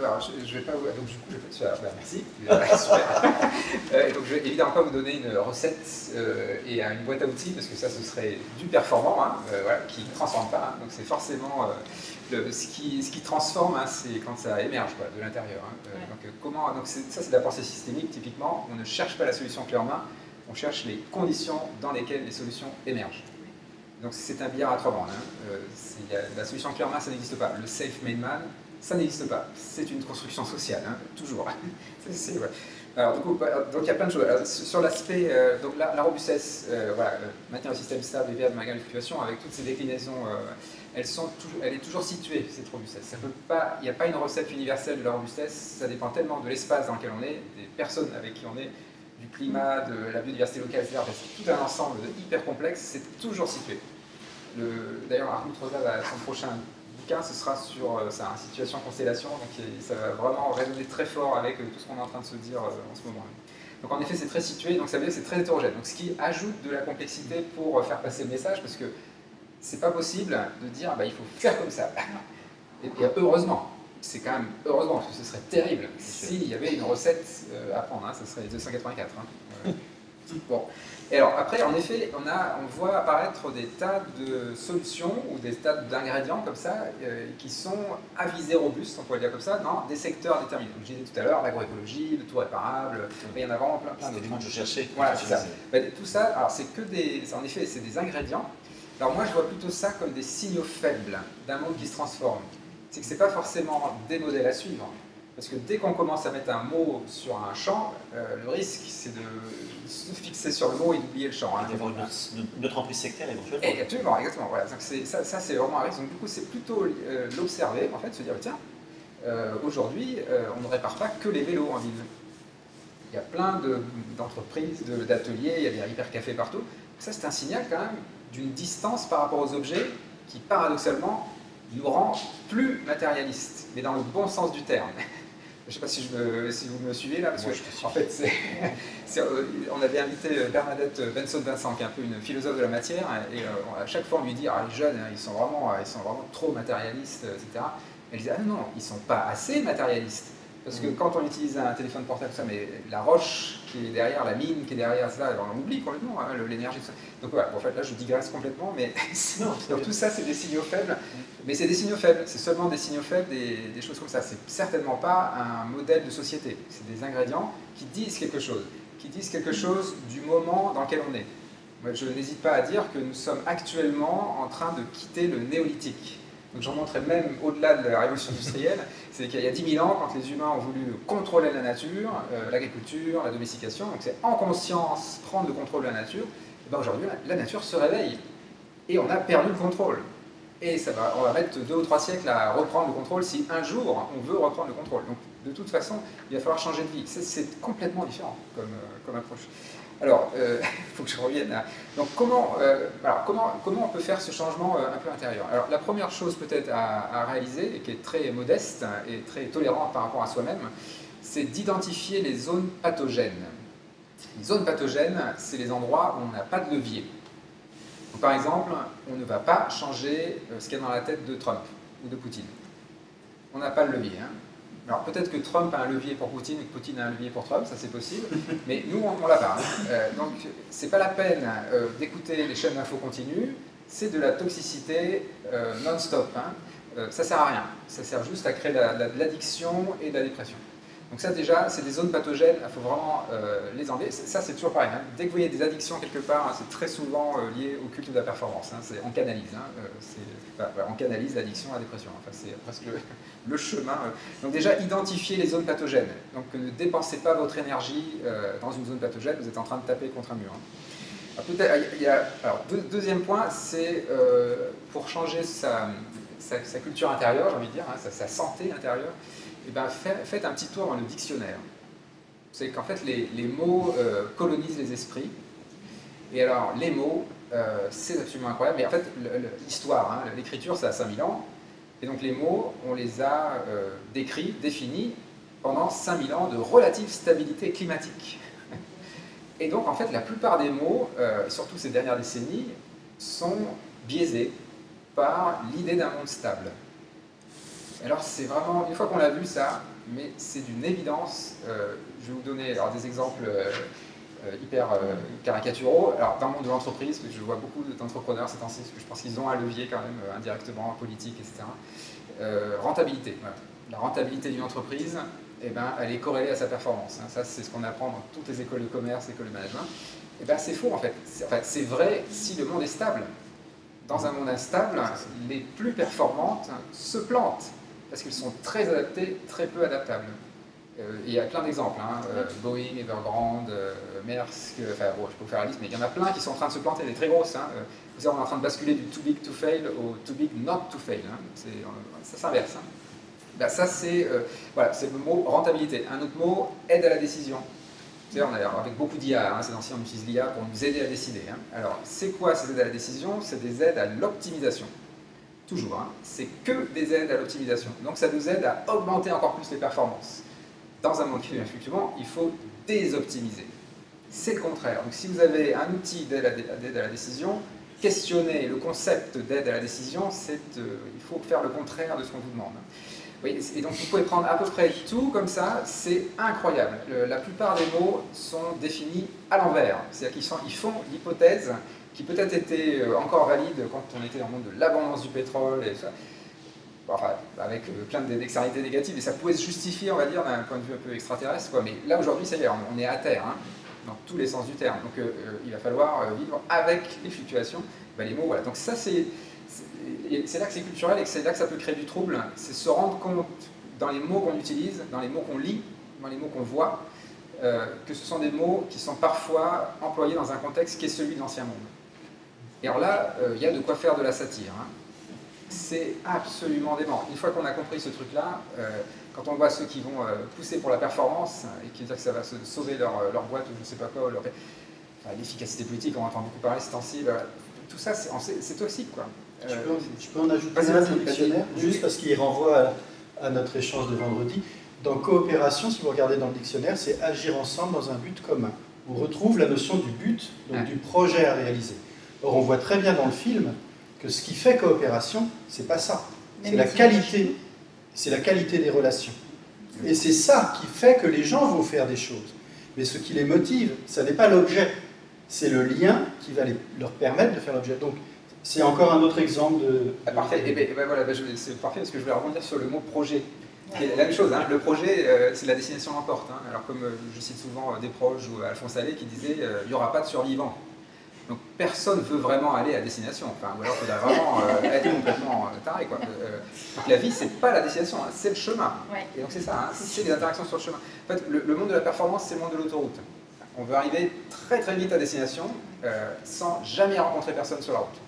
Alors, je vais pas vous... Donc, du coup, je vais faire... merci. Donc, je vais évidemment pas vous donner une recette et une boîte à outils, parce que ça, ce serait du performant, hein, voilà, qui ne transforme pas. Hein. Donc, c'est forcément... ce qui transforme, hein, c'est quand ça émerge quoi, de l'intérieur. Hein. Donc, ça, c'est de la pensée systémique, typiquement. On ne cherche pas la solution clé en main, on cherche les conditions dans lesquelles les solutions émergent. Donc, c'est un billard à trois bandes. Hein. La solution clé en main, ça n'existe pas. Le self-made man, ça n'existe pas. C'est une construction sociale, hein, toujours. Ouais. Alors, donc il y a plein de choses. Alors, sur l'aspect, donc la robustesse, voilà, maintenir le système stable et vert de malgré les fluctuations, avec toutes ces déclinaisons, elle est toujours située, cette robustesse. Il n'y a pas une recette universelle de la robustesse, ça dépend tellement de l'espace dans lequel on est, des personnes avec qui on est, du climat, de la biodiversité locale, etc. C'est tout un ensemble hyper complexe, c'est toujours situé. D'ailleurs, Hartmut Rosa, son prochain bouquin, ce sera sur sa situation constellation, donc ça va vraiment résonner très fort avec tout ce qu'on est en train de se dire en ce moment. Donc en effet, c'est très situé, donc ça veut dire que c'est très hétérogène. Donc ce qui ajoute de la complexité pour faire passer le message, parce que c'est pas possible de dire il faut faire comme ça. Et heureusement, c'est quand même heureusement, parce que ce serait terrible s'il y avait une recette à prendre, hein, ça serait 284. Hein. Bon. Et alors après, en effet, on voit apparaître des tas de solutions ou des tas d'ingrédients comme ça qui sont à visée robuste, on pourrait dire comme ça, dans des secteurs déterminés. Donc, je disais tout à l'heure, l'agroécologie, le tout réparable, il y en a vraiment plein d'autres. C'est des mots que je cherchais. Voilà, c'est ça. Tout ça, alors c'est que en effet, c'est des ingrédients. Alors moi, je vois plutôt ça comme des signaux faibles d'un monde qui se transforme. C'est que ce n'est pas forcément des modèles à suivre. Parce que dès qu'on commence à mettre un mot sur un champ, le risque, c'est de se fixer sur le mot et d'oublier le champ. Hein. Il y avoir une autre emprise sectaire éventuellement. Absolument, exactement. Voilà. Donc ça c'est vraiment un risque. Donc du coup, c'est plutôt l'observer, en fait, se dire, tiens, aujourd'hui, on ne répare pas que les vélos en ville. Il y a plein d'entreprises, d'ateliers, il y a des hypercafés partout. Ça, c'est un signal quand même d'une distance par rapport aux objets qui, paradoxalement, nous rend plus matérialistes, mais dans le bon sens du terme. Je ne sais pas si vous me suivez là, parce que en fait, on avait invité Bernadette Benson-Vincent, qui est un peu une philosophe de la matière, et à chaque fois on lui dit les jeunes, ils sont vraiment trop matérialistes, etc. Elle disait non, ils ne sont pas assez matérialistes. Parce que quand on utilise un téléphone portable, ça, mais la roche qui est derrière, la mine qui est derrière, ça, on oublie complètement hein, l'énergie. Donc voilà, en fait là je digresse complètement, mais donc, tout ça c'est des signaux faibles. Mais c'est des signaux faibles, c'est seulement des signaux faibles, des choses comme ça. C'est certainement pas un modèle de société. C'est des ingrédients qui disent quelque chose du moment dans lequel on est. Moi, je n'hésite pas à dire que nous sommes actuellement en train de quitter le néolithique. Donc j'en montrais même au-delà de la révolution industrielle, c'est qu'il y a 10 000 ans, quand les humains ont voulu contrôler la nature, l'agriculture, la domestication, donc c'est en conscience prendre le contrôle de la nature, et ben aujourd'hui la nature se réveille et on a perdu le contrôle. Et on va mettre 2 ou 3 siècles à reprendre le contrôle si un jour on veut reprendre le contrôle. Donc de toute façon, il va falloir changer de vie. C'est complètement différent comme approche. Alors, il faut que je revienne à... Donc, comment on peut faire ce changement un peu intérieur? Alors, la première chose peut-être à réaliser, et qui est très modeste et très tolérante par rapport à soi-même, c'est d'identifier les zones pathogènes. Les zones pathogènes, c'est les endroits où on n'a pas de levier. Donc, par exemple, on ne va pas changer ce qu'il y a dans la tête de Trump ou de Poutine. On n'a pas le levier, hein. Alors peut-être que Trump a un levier pour Poutine et que Poutine a un levier pour Trump, ça c'est possible, mais nous on l'a pas. Donc c'est pas la peine d'écouter les chaînes d'infos continues, c'est de la toxicité non-stop. Hein. Ça sert à rien, ça sert juste à créer de l'addiction et de la dépression. Donc ça déjà, c'est des zones pathogènes, il faut vraiment les enlever. Ça c'est toujours pareil, hein. Dès que vous voyez des addictions quelque part, hein, c'est très souvent lié au culte de la performance. Hein. On canalise, hein. On canalise l'addiction à la dépression. Enfin, c'est presque le chemin. Donc déjà, identifiez les zones pathogènes. Donc ne dépensez pas votre énergie dans une zone pathogène, vous êtes en train de taper contre un mur. Hein. Alors, deuxième point, c'est pour changer sa culture intérieure, j'ai envie de dire, hein, sa santé intérieure, et ben, faites un petit tour dans le dictionnaire. Vous savez qu'en fait, les mots colonisent les esprits. Et alors, les mots, c'est absolument incroyable. Mais en fait, l'histoire, hein, l'écriture, ça a 5000 ans. Et donc, les mots, on les a définis pendant 5000 ans de relative stabilité climatique. Et donc, en fait, la plupart des mots, surtout ces dernières décennies, sont biaisés par l'idée d'un monde stable. Alors c'est vraiment, une fois qu'on l'a vu ça, mais c'est d'une évidence, je vais vous donner alors, des exemples hyper caricaturaux. Alors dans le monde de l'entreprise, je vois beaucoup d'entrepreneurs ces temps-ci, parce que je pense qu'ils ont un levier quand même indirectement, politique, etc. Rentabilité. Voilà. La rentabilité d'une entreprise, eh ben, elle est corrélée à sa performance. Hein. Ça c'est ce qu'on apprend dans toutes les écoles de commerce, écoles de management. Eh ben, c'est faux en fait. C'est vrai si le monde est stable. Dans un monde instable, les plus performantes se plantent parce qu'elles sont très adaptées, très peu adaptables. Il y a plein d'exemples, hein, Boeing, Evergrande, Maersk, enfin bon, je peux vous faire la liste, mais il y en a plein qui sont en train de se planter, des très grosses. Hein. Vous savez, on est en train de basculer du too big to fail au too big not to fail. Hein. Ça s'inverse. Hein. Ben, ça, c'est voilà, le mot rentabilité. Un autre mot, aide à la décision. Vous savez, avec beaucoup d'IA, hein, ces anciens on utilise l'IA pour nous aider à décider. Hein. Alors, c'est quoi ces aides à la décision? C'est des aides à l'optimisation. Toujours, hein. C'est que des aides à l'optimisation. Donc ça nous aide à augmenter encore plus les performances. Dans un monde qui est fluctuant, il faut désoptimiser. C'est le contraire. Donc si vous avez un outil d'aide à la décision, questionner le concept d'aide à la décision, il faut faire le contraire de ce qu'on vous demande. Oui, et donc vous pouvez prendre à peu près tout comme ça, c'est incroyable. La plupart des mots sont définis à l'envers, c'est-à-dire qu'ils font l'hypothèse qui peut-être était encore valide quand on était dans le monde de l'abondance du pétrole et ça. Enfin, avec plein d'externalités négatives, et ça pouvait se justifier, on va dire, d'un point de vue un peu extraterrestre, quoi. Mais là aujourd'hui, ça y est, on est à terre, hein, dans tous les sens du terme. Donc il va falloir vivre avec les fluctuations. Ben, les mots, voilà. Donc ça, c'est là que c'est culturel et que c'est là que ça peut créer du trouble. C'est se rendre compte, dans les mots qu'on utilise, dans les mots qu'on lit, dans les mots qu'on voit, que ce sont des mots qui sont parfois employés dans un contexte qui est celui de l'ancien monde. Et alors là, il y a de quoi faire de la satire. Hein. C'est absolument dément. Une fois qu'on a compris ce truc-là, quand on voit ceux qui vont pousser pour la performance et qui disent que ça va sauver leur boîte ou je ne sais pas quoi, l'efficacité politique, on entend beaucoup parler ces temps-ci, tout ça c'est toxique, quoi. Je peux en ajouter un dans le dictionnaire, juste parce qu'il renvoie à notre échange de vendredi. Dans coopération, si vous regardez dans le dictionnaire, c'est agir ensemble dans un but commun. On retrouve la notion du but, donc du projet à réaliser. Or, on voit très bien dans le film que ce qui fait coopération, c'est pas ça. C'est la qualité des relations. Et c'est ça qui fait que les gens vont faire des choses. Mais ce qui les motive, ça n'est pas l'objet, c'est le lien qui va leur permettre de faire l'objet. Donc, c'est encore un autre exemple de... Ah, parfait, voilà, c'est parfait parce que je voulais rebondir sur le mot projet. C'est la même chose, hein. Le projet, c'est la destination l'emporte. Hein. Alors comme je cite souvent Desproges ou Alphonse Allais qui disaient il n'y aura pas de survivants. Donc personne ne veut vraiment aller à destination, enfin, ou alors il faudrait vraiment être complètement taré, quoi. Donc la vie, c'est pas la destination, hein, c'est le chemin. Ouais. Et donc c'est ça, hein, c'est les interactions sur le chemin. En fait, le monde de la performance, c'est le monde de l'autoroute. On veut arriver très très vite à destination sans jamais rencontrer personne sur la route.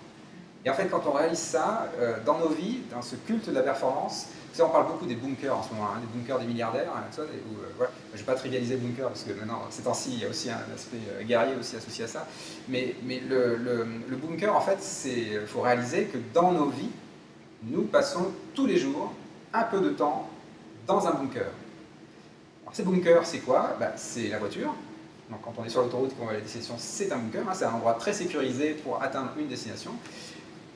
Et en fait, quand on réalise ça, dans nos vies, dans ce culte de la performance, on parle beaucoup des bunkers en ce moment, hein, des bunkers des milliardaires. Hein, voilà. Je ne vais pas trivialiser le bunker parce que maintenant, ces temps-ci, il y a aussi un aspect guerrier aussi associé à ça. Mais le bunker, en fait, il faut réaliser que dans nos vies, nous passons tous les jours un peu de temps dans un bunker. Alors, ces bunkers, c'est quoi? C'est la voiture. Donc, quand on est sur l'autoroute et qu'on va à la destination, c'est un bunker. Hein, c'est un endroit très sécurisé pour atteindre une destination.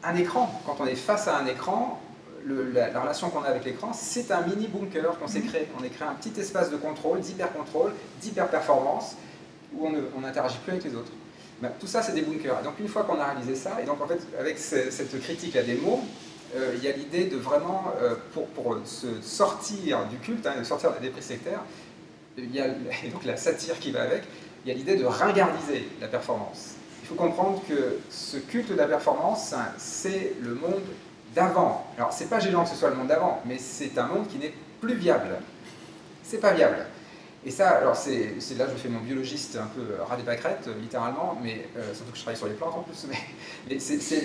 Un écran, quand on est face à un écran, la relation qu'on a avec l'écran, c'est un mini bunker qu'on s'est créé. On a créé un petit espace de contrôle, d'hyper-performance, où on n'interagit plus avec les autres. Tout ça, c'est des bunkers. Et donc, une fois qu'on a réalisé ça, et donc en fait, avec cette critique à des mots, il y a l'idée de vraiment, pour se sortir du culte, hein, de sortir des débris sectaires, il y a donc la satire qui va avec, il y a l'idée de ringardiser la performance. Il faut comprendre que ce culte de la performance, hein, c'est le monde d'avant. Alors, c'est pas gênant que ce soit le monde d'avant, mais c'est un monde qui n'est plus viable. C'est pas viable. Et ça, alors c'est là je fais mon biologiste un peu ras des pâquerettes, littéralement, mais surtout que je travaille sur les plantes en plus, mais c'est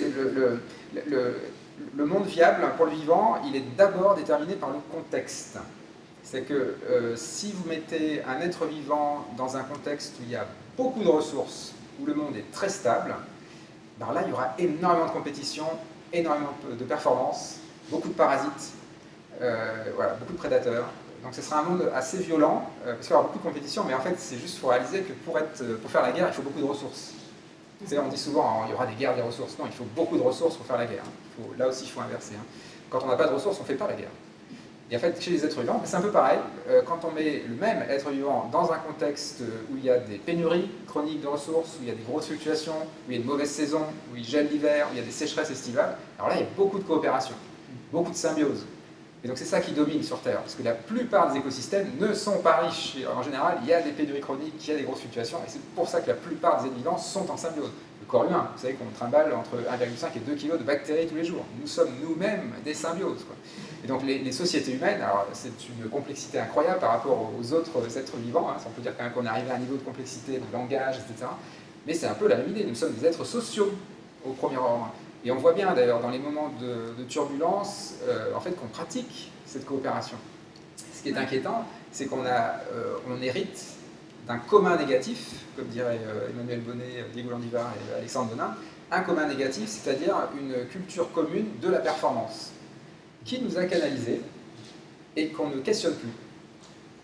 le monde viable pour le vivant, il est d'abord déterminé par le contexte. C'est que si vous mettez un être vivant dans un contexte où il y a beaucoup de ressources, où le monde est très stable, ben là il y aura énormément de compétition, énormément de performance, beaucoup de parasites, voilà, beaucoup de prédateurs. Donc ce sera un monde assez violent, parce qu'il y aura beaucoup de compétition, mais en fait c'est juste pour réaliser que pour faire la guerre, il faut beaucoup de ressources. On dit souvent, il y aura des guerres des ressources. Non, il faut beaucoup de ressources pour faire la guerre. Là aussi, il faut inverser. Quand on n'a pas de ressources, on ne fait pas la guerre. Et en fait, chez les êtres vivants, c'est un peu pareil. Quand on met le même être vivant dans un contexte où il y a des pénuries chroniques de ressources, où il y a des grosses fluctuations, où il y a une mauvaise saison, où il gèle l'hiver, où il y a des sécheresses estivales, alors là, il y a beaucoup de coopération, beaucoup de symbiose. Et donc c'est ça qui domine sur Terre, parce que la plupart des écosystèmes ne sont pas riches. En général, il y a des pénuries chroniques, il y a des grosses fluctuations, et c'est pour ça que la plupart des êtres vivants sont en symbiose. Le corps humain, vous savez qu'on trimballe entre 1,5 et 2 kg de bactéries tous les jours. Nous sommes nous-mêmes des symbioses, quoi. Et donc les sociétés humaines, alors c'est une complexité incroyable par rapport aux autres êtres vivants, hein. On peut dire quand même qu'on est arrivé à un niveau de complexité, de langage, etc. Mais c'est un peu la même idée, nous sommes des êtres sociaux au premier ordre. Et on voit bien d'ailleurs dans les moments de turbulence, en fait, qu'on pratique cette coopération. Ce qui est inquiétant, c'est qu'on hérite d'un commun négatif, comme diraient Emmanuel Bonnet, Diego Landivar et Alexandre Bonin, un commun négatif, c'est-à-dire une culture commune de la performance, qui nous a canalisés et qu'on ne questionne plus.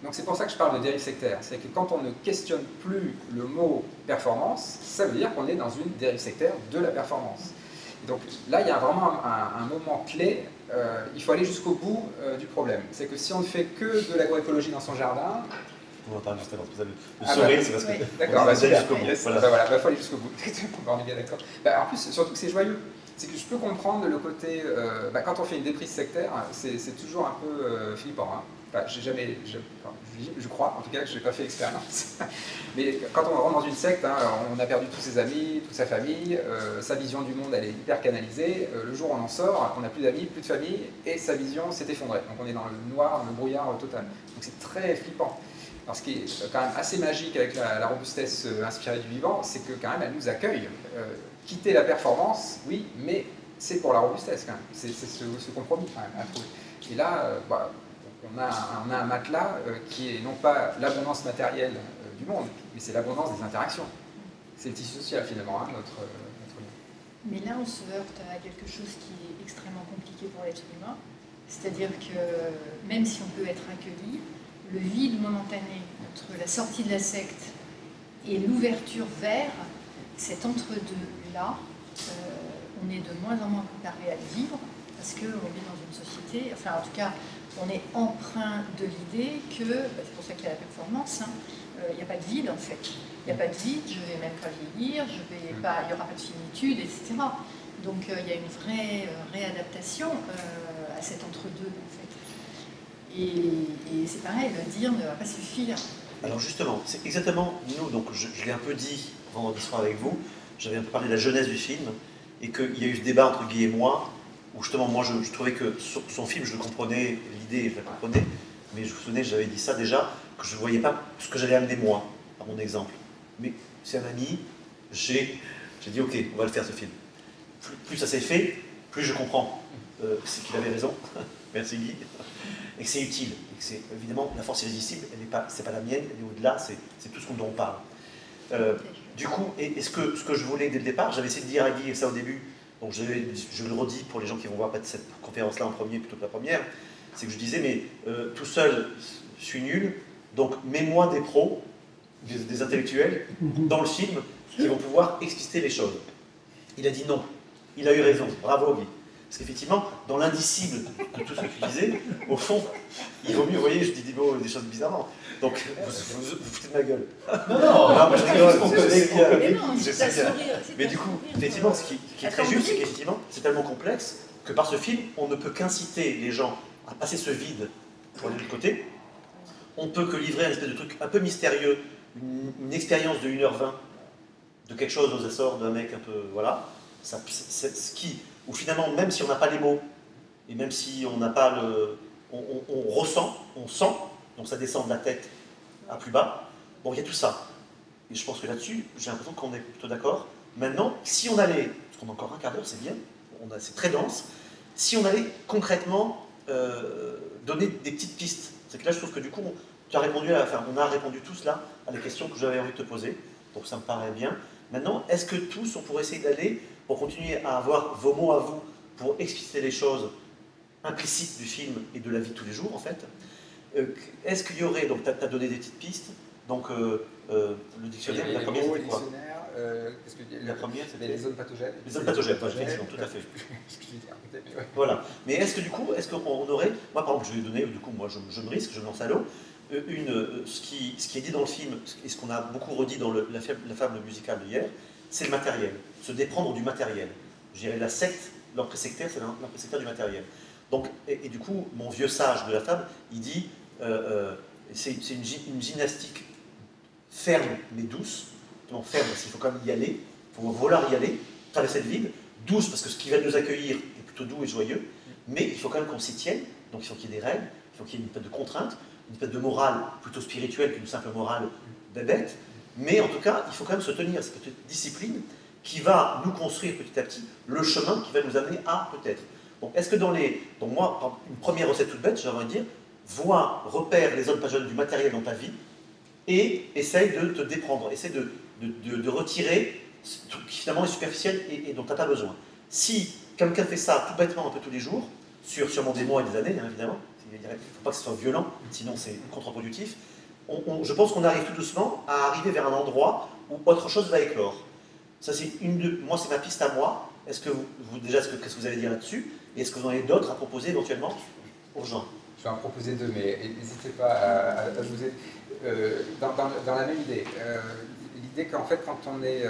Donc c'est pour ça que je parle de dérive sectaire. C'est que quand on ne questionne plus le mot performance, ça veut dire qu'on est dans une dérive sectaire de la performance. Donc là, il y a vraiment un moment clé, il faut aller jusqu'au bout du problème. C'est que si on ne fait que de l'agroécologie dans son jardin... On en parle juste avant, le sourire, c'est parce que... D'accord, on va jusqu'au bout. Voilà, il faut aller jusqu'au bout. On est bien d'accord. En plus, surtout que c'est joyeux. C'est que je peux comprendre le côté... quand on fait une déprise sectaire, c'est toujours un peu flippant. Hein. Enfin, je crois, en tout cas, que je n'ai pas fait expérience. Mais quand on rentre dans une secte, hein, on a perdu tous ses amis, toute sa famille, sa vision du monde, elle est hyper canalisée. Le jour où on en sort, on n'a plus d'amis, plus de famille, et sa vision s'est effondrée. Donc on est dans le noir, dans le brouillard total. Donc c'est très flippant. Alors ce qui est quand même assez magique avec la robustesse inspirée du vivant, c'est que quand même elle nous accueille. Quitter la performance, oui, mais c'est pour la robustesse quand même. C'est ce compromis quand même à trouver. Et là, on a un matelas qui est non pas l'abondance matérielle du monde, mais c'est l'abondance des interactions. C'est le tissu social finalement, hein, notre vie. Mais là, on se heurte à quelque chose qui est extrêmement compliqué pour l'être humain. C'est-à-dire que même si on peut être accueilli, le vide momentané entre la sortie de la secte et l'ouverture vers cet entre-deux-là, on est de moins en moins préparé à le vivre parce qu'on vit dans une société, enfin en tout cas, on est empreint de l'idée que, c'est pour ça qu'il y a la performance, hein, il n'y a pas de vide en fait. Il n'y a pas de vide, je ne vais même pas vieillir, il n'y aura pas de finitude, etc. Donc il y a une vraie réadaptation à cet entre-deux en fait. Et c'est pareil, le dire ne va pas suffire. Alors justement, c'est exactement nous, donc je l'ai un peu dit vendredi soir avec vous, j'avais un peu parlé de la jeunesse du film, et qu'il y a eu ce débat entre Guy et moi, où justement moi je trouvais que son film, je le comprenais, l'idée je la comprenais, mais je vous souvenez, j'avais dit ça déjà, que je ne voyais pas ce que j'allais amener moi, à mon exemple. Mais c'est un ami, j'ai dit ok, on va le faire ce film. Plus ça s'est fait, plus je comprends. C'est qu'il avait raison, merci Guy, et que c'est utile, et que c'est évidemment la force irrésistible, c'est pas la mienne, elle est au-delà, c'est tout ce dont on parle. Du coup, ce que je voulais dès le départ, j'avais essayé de dire à Guy ça au début, donc je le redis pour les gens qui vont voir peut-être cette conférence-là en premier plutôt que la première, c'est que je disais, mais tout seul, je suis nul, donc mets-moi des pros, des intellectuels, dans le film, qui vont pouvoir expliciter les choses. Il a dit non, il a eu raison, bravo Guy. Parce qu'effectivement, dans l'indicible de tout ce que tu disais, au fond, il vaut mieux, vous voyez, je dis des choses bizarrement. Donc, vous foutez de ma gueule. Non, moi je rigole, je sais bien. Mais du coup, effectivement, ce qui est très juste, c'est qu'effectivement, c'est tellement complexe que par ce film, on ne peut qu'inciter les gens à passer ce vide pour aller de l'autre côté, on peut que livrer un espèce de truc un peu mystérieux, une expérience de 1h20 de quelque chose aux Açores, d'un mec un peu, voilà, c'est ce qui, ou finalement, même si on n'a pas les mots, et même si on n'a pas le, on ressent, on sent, donc ça descend de la tête à plus bas, bon, il y a tout ça. Et je pense que là-dessus, j'ai l'impression qu'on est plutôt d'accord. Maintenant, si on allait, parce qu'on a encore un quart d'heure, c'est bien, c'est très dense, si on allait concrètement donner des petites pistes, c'est que là je trouve que du coup, tu as répondu on a répondu tous là à les questions que j'avais envie de te poser, donc ça me paraît bien. Maintenant, est-ce que tous, on pourrait essayer d'aller, pour continuer à avoir vos mots à vous, pour expliciter les choses implicites du film et de la vie de tous les jours en fait, est-ce qu'il y aurait, donc tu as donné des petites pistes, donc le dictionnaire, la première c'était quoi? La première c'était les zones pathogènes. Les zones pathogènes, effectivement, tout à fait. Voilà. Mais est-ce que du coup, est-ce qu'on aurait, moi par exemple, je vais donner, du coup, moi je me risque, je me lance à l'eau, ce qui est dit dans le film, et ce qu'on a beaucoup redit dans la fable musicale de hier, c'est le matériel, se déprendre du matériel. Je dirais la secte, l'emprise sectaire, c'est l'emprise sectaire du matériel. Donc, et du coup, mon vieux sage de la fable, il dit, c'est une gymnastique ferme mais douce, ferme parce qu'il faut quand même y aller, il faut vouloir y aller, traverser le vide, douce parce que ce qui va nous accueillir est plutôt doux et joyeux, mais il faut quand même qu'on s'y tienne, donc il faut qu'il y ait des règles, il faut qu'il y ait une espèce de contrainte, une espèce de morale plutôt spirituelle qu'une simple morale bébête, mais en tout cas, il faut quand même se tenir à cette petite discipline qui va nous construire petit à petit le chemin qui va nous amener à peut-être. Donc est-ce que donc moi, une première recette toute bête, j'ai envie de dire, vois, repère les zones pathogènes du matériel dans ta vie et essaye de te déprendre, essaye de retirer ce qui finalement est superficiel et dont tu n'as pas besoin. Si quelqu'un fait ça tout bêtement un peu tous les jours, sur sûrement des mois et des années, hein, évidemment, il ne faut pas que ce soit violent, sinon c'est contre-productif, je pense qu'on arrive tout doucement à arriver vers un endroit où autre chose va éclore. Ça, c'est moi, c'est ma piste à moi. Est-ce que qu'est-ce que vous allez dire là-dessus? Et est-ce que vous en avez d'autres à proposer éventuellement aux gens? Je vais en proposer deux, mais n'hésitez pas à ajouter dans la même idée. L'idée qu'en fait, quand on est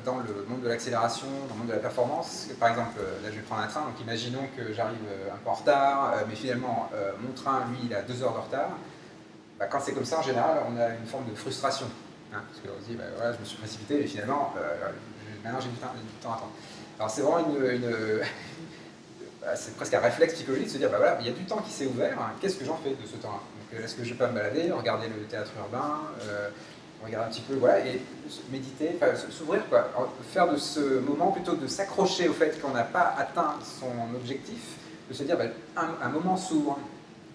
dans le monde de l'accélération, dans le monde de la performance, par exemple, là je vais prendre un train, donc imaginons que j'arrive un peu en retard, mais finalement mon train, lui, il a 2 heures de retard. Bah, quand c'est comme ça, en général, on a une forme de frustration. Hein, parce qu'on se dit, bah, voilà, je me suis précipité et finalement, maintenant j'ai du temps à attendre. Alors c'est vraiment c'est presque un réflexe psychologique de se dire, bah voilà, il y a du temps qui s'est ouvert, hein, qu'est-ce que j'en fais de ce temps-là? Est-ce que je peux me balader, regarder le théâtre urbain, regarder un petit peu, voilà, et méditer, s'ouvrir, quoi. Faire de ce moment, plutôt que de s'accrocher au fait qu'on n'a pas atteint son objectif, de se dire, bah, un moment s'ouvre,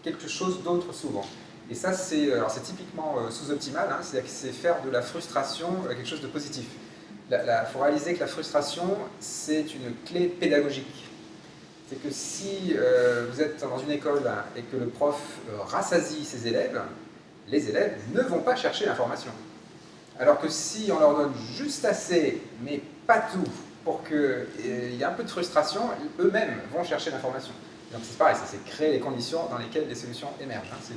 quelque chose d'autre s'ouvre. Et ça, c'est typiquement sous-optimal, hein, c'est-à-dire que c'est faire de la frustration quelque chose de positif. Il faut réaliser que la frustration, c'est une clé pédagogique. C'est que si vous êtes dans une école et que le prof rassasie ses élèves, les élèves ne vont pas chercher l'information. Alors que si on leur donne juste assez, mais pas tout, pour qu'il y ait un peu de frustration, eux-mêmes vont chercher l'information. Donc c'est pareil, c'est créer les conditions dans lesquelles les solutions émergent. Hein, c'est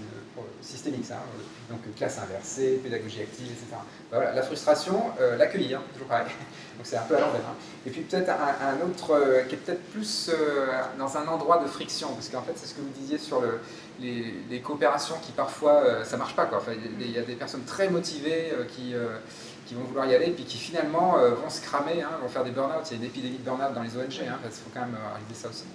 systémique ça. Hein, donc classe inversée, pédagogie active, etc. Ben voilà, la frustration, l'accueillir, toujours pareil. Donc c'est un peu à l'envers. Hein. Et puis peut-être un autre qui est peut-être plus dans un endroit de friction, parce qu'en fait c'est ce que vous disiez sur les coopérations qui parfois ça marche pas, quoi. Enfin, il y a des personnes très motivées qui vont vouloir y aller, puis qui finalement vont se cramer, hein, vont faire des burn-out. Il y a une épidémie de burn-out dans les ONG, hein, il faut quand même réaliser ça aussi.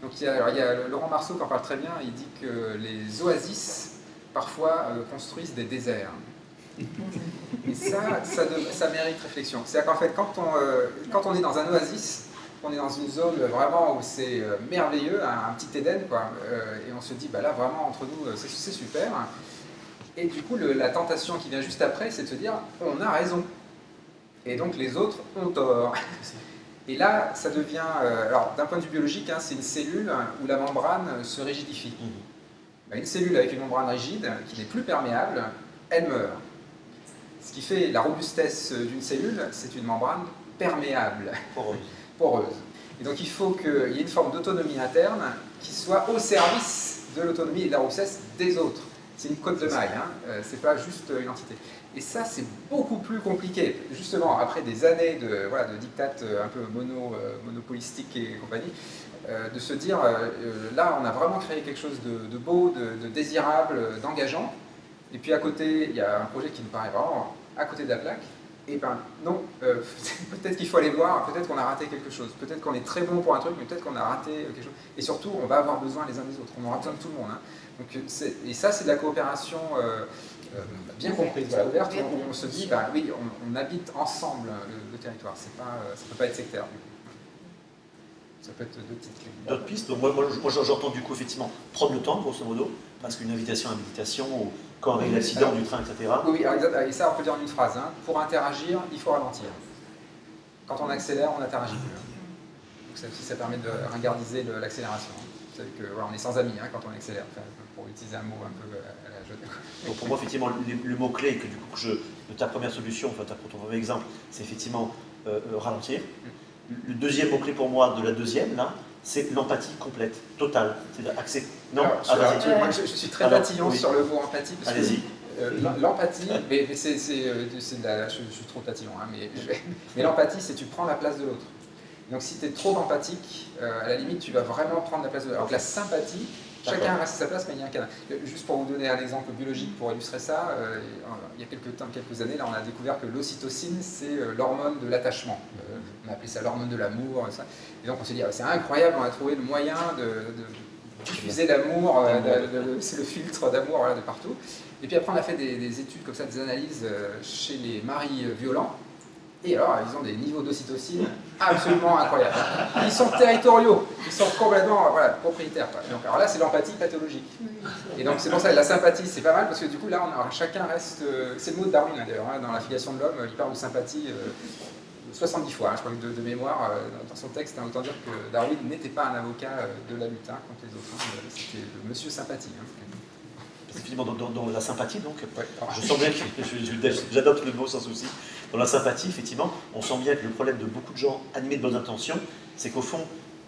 Donc il y a Laurent Marceau qui en parle très bien, il dit que les oasis parfois construisent des déserts. Et ça mérite réflexion. C'est-à-dire qu'en fait, quand on est dans un oasis, on est dans une zone vraiment où c'est merveilleux, un petit Éden, quoi, et on se dit, bah là vraiment entre nous c'est super. Et du coup la tentation qui vient juste après, c'est de se dire, on a raison. Et donc les autres ont tort. Et là, ça devient, alors d'un point de vue biologique, hein, c'est une cellule où la membrane se rigidifie. Une cellule avec une membrane rigide, qui n'est plus perméable, elle meurt. Ce qui fait la robustesse d'une cellule, c'est une membrane perméable, poreuse. Et donc il faut qu'il y ait une forme d'autonomie interne qui soit au service de l'autonomie et de la robustesse des autres. C'est une côte de maille, hein, c'est pas juste une entité. Et ça, c'est beaucoup plus compliqué. Justement, après des années de diktat un peu monopolistique et compagnie, de se dire, là, on a vraiment créé quelque chose de beau, de désirable, d'engageant, Et puis à côté, il y a un projet qui nous paraît vraiment à côté de la plaque. Et ben non, peut-être qu'il faut aller voir, peut-être qu'on a raté quelque chose, peut-être qu'on est très bon pour un truc, mais peut-être qu'on a raté quelque chose. Et surtout, on va avoir besoin les uns des autres, on aura besoin de tout le monde. Hein. Donc, et ça, c'est de la coopération bien comprise, voilà, ouverte, où on se dit, bah, oui, on habite ensemble le territoire, ça ne peut pas être sectaire. Du coup. Ça peut être d'autres pistes. Donc moi j'entends du coup effectivement prendre le temps, grosso modo, parce qu'une invitation à la méditation, ou quand on a eu l'accident du train, etc. Oui, et ça on peut dire en une phrase. Hein. Pour interagir, il faut ralentir. Quand on accélère, on n'interagit plus. Donc ça aussi, ça permet de ringardiser l'accélération. Vous savez que voilà, on est sans amis hein, quand on accélère, enfin, pour utiliser un mot un peu à la jeune. Donc pour moi, effectivement, le mot-clé que du coup de ta première solution, enfin ton premier exemple, c'est effectivement ralentir. Le deuxième mot-clé pour moi de la deuxième, là, c'est l'empathie complète, totale. C'est-à-dire accepter. Non, moi, je suis très tatillon sur le mot empathie. Allez-y. L'empathie, mais je suis trop tatillon, hein, mais l'empathie, c'est tu prends la place de l'autre. Donc si tu es trop empathique, à la limite, tu vas vraiment prendre la place de l'autre. Alors que la sympathie, chacun reste à sa place, mais il y a un cadre. Juste pour vous donner un exemple biologique pour illustrer ça, il y a quelques années, là, on a découvert que l'ocytocine, c'est l'hormone de l'attachement. On a appelé ça l'hormone de l'amour. Et donc on s'est dit, c'est incroyable, on a trouvé le moyen de diffuser l'amour, c'est le filtre d'amour voilà, de partout. Et puis après, on a fait des études comme ça, des analyses chez les maris violents. Et alors, ils ont des niveaux d'ocytocine absolument incroyables. Ils sont territoriaux, ils sont complètement propriétaires. Donc, alors là, c'est l'empathie pathologique. Et donc, c'est pour ça que la sympathie, c'est pas mal, parce que du coup, là, chacun reste... c'est le mot de Darwin, hein, d'ailleurs, hein, dans la filiation de l'homme, il parle de sympathie 70 fois, hein, je crois que de mémoire, dans son texte. Hein, autant dire que Darwin n'était pas un avocat de la lutte contre les autres. Hein, c'était le monsieur sympathie. Hein. Effectivement, dans la sympathie, donc, je sens bien que j'adopte le mot sans souci. Dans la sympathie, effectivement, on sent bien que le problème de beaucoup de gens animés de bonnes intentions, c'est qu'au fond,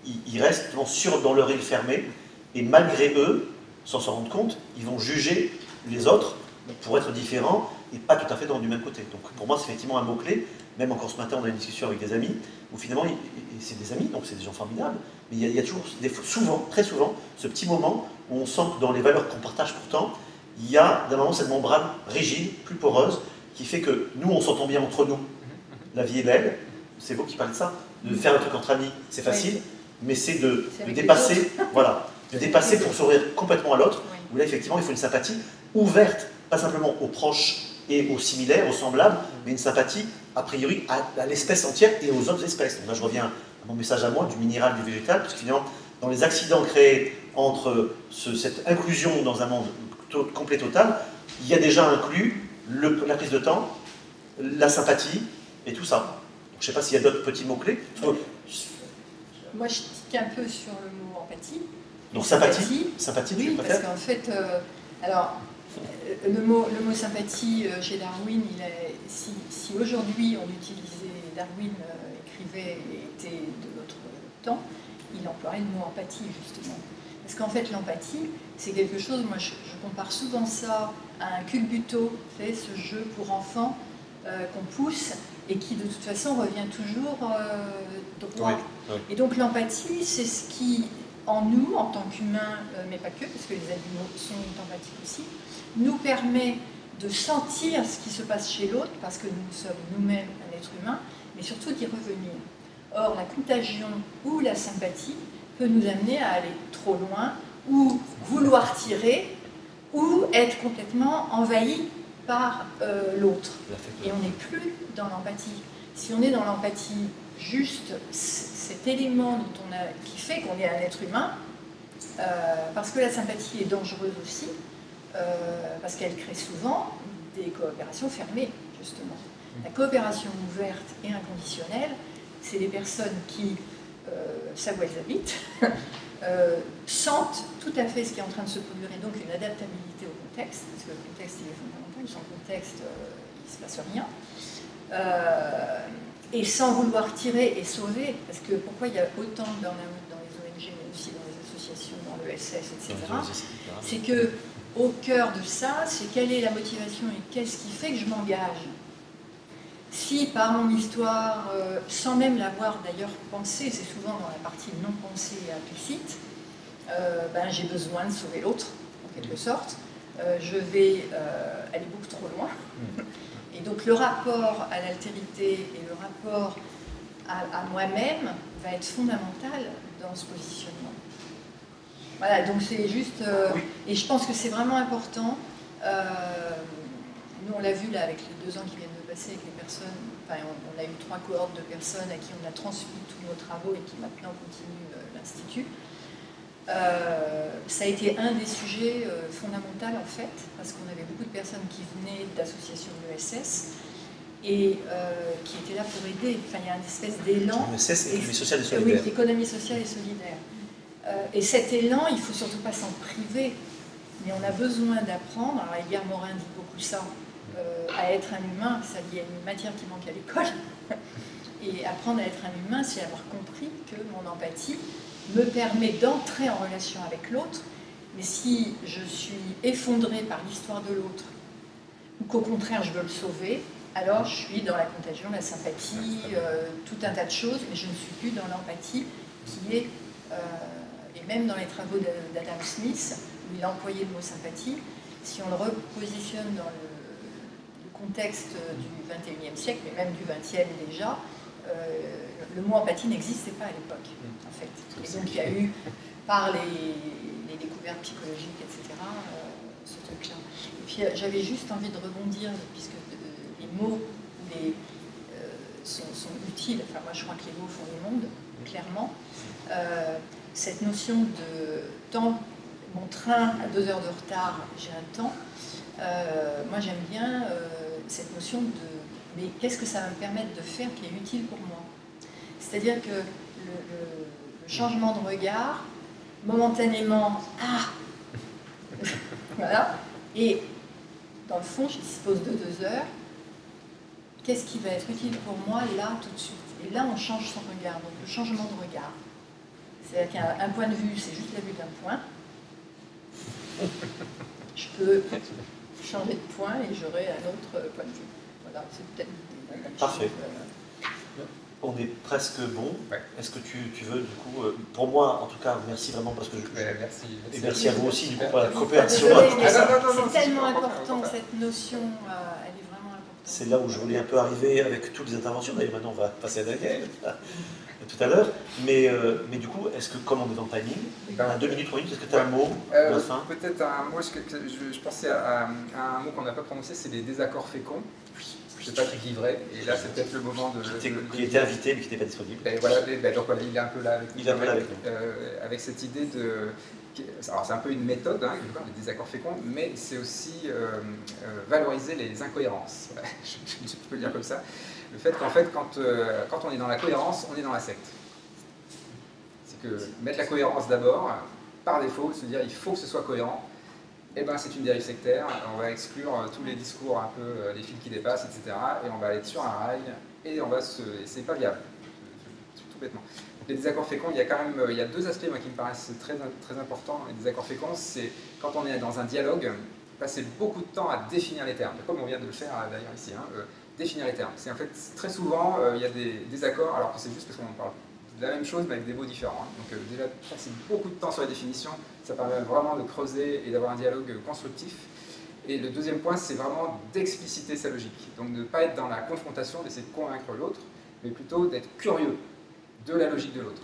ils restent sûrs dans leur île fermée, et malgré eux, sans s'en rendre compte, ils vont juger les autres pour être différents et pas tout à fait du même côté. Donc pour moi, c'est effectivement un mot-clé. Même encore ce matin, on a une discussion avec des amis, où finalement, c'est des amis, donc c'est des gens formidables, mais il y a toujours, très souvent, ce petit moment où on sent que dans les valeurs qu'on partage pourtant, il y a d'un moment cette membrane rigide, plus poreuse, qui fait que nous, on s'entend bien entre nous. La vie est belle, c'est vous qui parlez de ça, de faire un truc entre amis, c'est facile, mais c'est de dépasser, voilà, de dépasser pour s'ouvrir complètement à l'autre, où là, effectivement, il faut une sympathie ouverte, pas simplement aux proches et aux similaires, aux semblables, mais une sympathie, a priori, à l'espèce entière et aux autres espèces. Donc là, je reviens à mon message à moi, du minéral, du végétal, parce que finalement, dans les accidents créés entre cette inclusion dans un monde complet total, il y a déjà inclus la prise de temps, la sympathie et tout ça. Donc, je ne sais pas s'il y a d'autres petits mots-clés. Moi, je tique un peu sur le mot empathie. Donc sympathie, oui, tu parce qu'en fait, le mot sympathie chez Darwin, si aujourd'hui on utilisait, Darwin écrivait et était de notre temps, il emploierait le mot empathie justement. Parce qu'en fait, l'empathie, c'est quelque chose, moi je compare souvent ça à un culbuto, vous savez, ce jeu pour enfants qu'on pousse et qui de toute façon revient toujours droit. Oui. Et donc l'empathie, c'est ce qui, en nous, en tant qu'humains, mais pas que, parce que les animaux sont empathiques aussi, nous permet de sentir ce qui se passe chez l'autre, parce que nous sommes nous-mêmes un être humain, mais surtout d'y revenir. Or, la contagion ou la sympathie peut nous amener à aller trop loin, ou vouloir tirer, ou être complètement envahi par l'autre. Et on n'est plus dans l'empathie. Si on est dans l'empathie, juste cet élément qui fait qu'on est un être humain, parce que la sympathie est dangereuse aussi, parce qu'elle crée souvent des coopérations fermées, justement. La coopération ouverte et inconditionnelle, c'est des personnes qui savent où elles habitent, sentent tout à fait ce qui est en train de se produire, et donc une adaptabilité au contexte, parce que le contexte il est fondamental, sans contexte il ne se passe rien, et sans vouloir tirer et sauver, parce que pourquoi il y a autant de burn-out dans les ONG, mais aussi dans les associations, dans l'ESS, etc., c'est que au cœur de ça, c'est quelle est la motivation et qu'est-ce qui fait que je m'engage. Si par mon histoire, sans même l'avoir d'ailleurs pensé, c'est souvent dans la partie non pensée et implicite, j'ai besoin de sauver l'autre, en quelque sorte, je vais aller beaucoup trop loin. Et donc le rapport à l'altérité et le rapport à moi-même va être fondamental dans ce positionnement. Voilà, donc c'est juste... Et je pense que c'est vraiment important. Nous, on l'a vu là avec les 2 ans qui viennent de passer avec les personnes. Enfin, on a eu 3 cohortes de personnes à qui on a transmis tous nos travaux et qui maintenant continuent l'Institut. Ça a été un des sujets fondamentaux en fait, parce qu'on avait beaucoup de personnes qui venaient d'associations de l'ESS et qui étaient là pour aider. Enfin, il y a une espèce d'élan. L'ESS, économie sociale et solidaire. Oui, économie sociale et solidaire. Et cet élan, il ne faut surtout pas s'en priver, mais on a besoin d'apprendre. Alors, Edgar Morin dit beaucoup ça, à être un humain, ça dit à une matière qui manque à l'école. Et apprendre à être un humain, c'est avoir compris que mon empathie me permet d'entrer en relation avec l'autre, mais si je suis effondrée par l'histoire de l'autre, ou qu'au contraire je veux le sauver, alors je suis dans la contagion, la sympathie, tout un tas de choses, mais je ne suis plus dans l'empathie qui est, et même dans les travaux d'Adam Smith, où il a employé le mot sympathie, si on le repositionne dans le contexte du XXIe siècle, mais même du XXe déjà, le mot empathie n'existait pas à l'époque, en fait. Et donc il y a eu, par les découvertes psychologiques, etc., ce truc-là. Et puis j'avais juste envie de rebondir, puisque les mots sont utiles. Enfin, moi je crois que les mots font les mondes, clairement. Cette notion de temps, mon train à 2 heures de retard, j'ai un temps. Moi j'aime bien cette notion de mais qu'est-ce que ça va me permettre de faire qui est utile pour moi? C'est-à-dire que le changement de regard, momentanément, voilà, et dans le fond, je dispose de 2 heures, qu'est-ce qui va être utile pour moi là, tout de suite? Et là, on change son regard, donc le changement de regard. C'est-à-dire qu'un point de vue, c'est juste la vue d'un point. Je peux changer de point et j'aurai un autre point de vue. Voilà, c'est peut-être la même chose. Parfait. On est presque bon. Ouais. Est-ce que tu veux, du coup, pour moi, en tout cas, merci vraiment parce que merci. Et merci à vous aussi, du coup, pour la Désolée, coopération. mais c'est c'est tellement super important, cette notion, elle est vraiment importante. C'est là où je voulais un peu arriver avec toutes les interventions. D'ailleurs, maintenant, on va passer à Daniel tout à l'heure. Mais du coup, est-ce que, comme on est dans le timing, à 2 minutes, 3 minutes, est-ce que tu as un mot de la fin? Peut-être un mot, je pensais à un mot qu'on n'a pas prononcé, c'est les désaccords féconds. C'est Patrick Livret, et là c'est peut-être le moment de... Qui était invité mais qui n'était pas disponible. Et voilà, donc voilà, il est un peu là avec nous. Il est un peu là avec nous. Avec cette idée de... Alors c'est un peu une méthode, hein, les désaccords féconds, mais c'est aussi valoriser les incohérences. Voilà, je peux le dire comme ça. Le fait qu'en fait, quand on est dans la cohérence, on est dans la secte. C'est que mettre la cohérence d'abord, par défaut, se dire il faut que ce soit cohérent, eh ben, c'est une dérive sectaire, on va exclure tous les discours un peu, les fils qui dépassent, etc. Et on va aller sur un rail, et c'est pas viable, tout bêtement. Donc les désaccords féconds, il y a 2 aspects moi, qui me paraissent très, très importants. Les désaccords féconds, c'est quand on est dans un dialogue, passer beaucoup de temps à définir les termes, comme on vient de le faire d'ailleurs ici, hein, définir les termes. C'est en fait, très souvent, il y a des désaccords, alors que c'est juste parce qu'on parle de la même chose mais avec des mots différents. Hein. Donc déjà, passer beaucoup de temps sur la définition, ça permet vraiment de creuser et d'avoir un dialogue constructif. Et le deuxième point, c'est vraiment d'expliciter sa logique. Donc de ne pas être dans la confrontation, d'essayer de convaincre l'autre, mais plutôt d'être curieux de la logique de l'autre.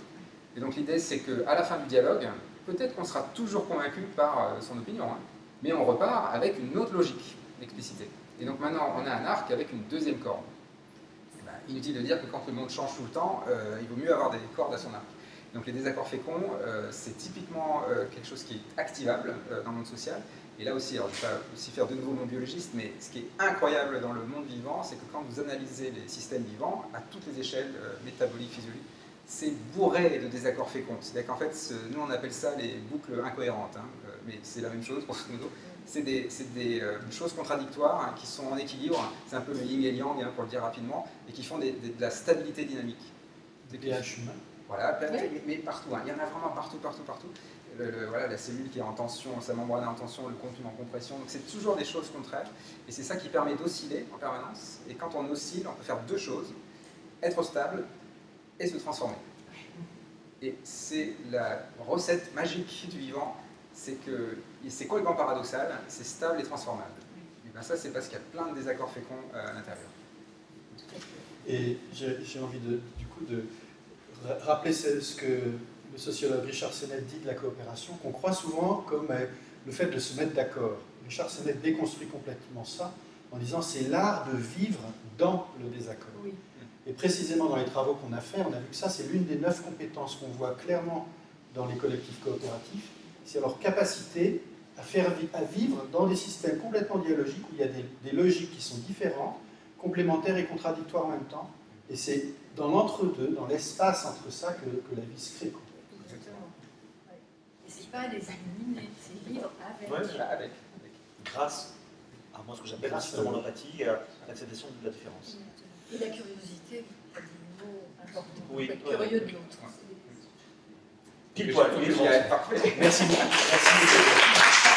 Et donc l'idée, c'est qu'à la fin du dialogue, peut-être qu'on sera toujours convaincu par son opinion, hein, mais on repart avec une autre logique explicitée. Et donc maintenant, on a un arc avec une deuxième corde. Inutile de dire que quand le monde change tout le temps, il vaut mieux avoir des cordes à son arc. Donc les désaccords féconds, c'est typiquement quelque chose qui est activable dans le monde social. Et là aussi, alors je ne vais pas aussi faire de nouveau mon biologiste, mais ce qui est incroyable dans le monde vivant, c'est que quand vous analysez les systèmes vivants, à toutes les échelles, métaboliques, physiologiques, c'est bourré de désaccords féconds. C'est-à-dire qu'en fait, nous on appelle ça les boucles incohérentes, hein, mais c'est la même chose, grosso modo. C'est des choses contradictoires hein, qui sont en équilibre, c'est un peu le yin et le yang hein, pour le dire rapidement, et qui font de la stabilité dynamique. Des pH humains. Voilà, mais partout, hein. Il y en a vraiment partout. Voilà, la cellule qui est en tension, sa membrane est en tension, le contenu en compression, donc c'est toujours des choses contraires, et c'est ça qui permet d'osciller en permanence, et quand on oscille, on peut faire 2 choses, être stable et se transformer. Et c'est la recette magique du vivant, c'est que c'est complètement paradoxal, c'est stable et transformable. Et bien ça, c'est parce qu'il y a plein de désaccords féconds à l'intérieur. Et j'ai envie du coup de rappeler ce que le sociologue Richard Sennett dit de la coopération, qu'on croit souvent comme le fait de se mettre d'accord. Richard Sennett déconstruit complètement ça en disant c'est l'art de vivre dans le désaccord. Oui. Et précisément dans les travaux qu'on a faits, on a vu que ça c'est l'une des 9 compétences qu'on voit clairement dans les collectifs coopératifs, c'est leur capacité à vivre dans des systèmes complètement dialogiques où il y a des logiques qui sont différentes, complémentaires et contradictoires en même temps. Et c'est dans l'entre-deux, dans l'espace entre ça que la vie se crée. Exactement. Ouais. Et c'est pas les éliminer, c'est vivre avec. Ouais, Avec. grâce à moi, ce que j'appelle Grâce justement l'empathie et à l'acceptation de la différence. Et la curiosité, c'est un mot important. Oui, Être curieux de l'autre. Pile poil, il est grand. Parfait. Merci beaucoup. Merci.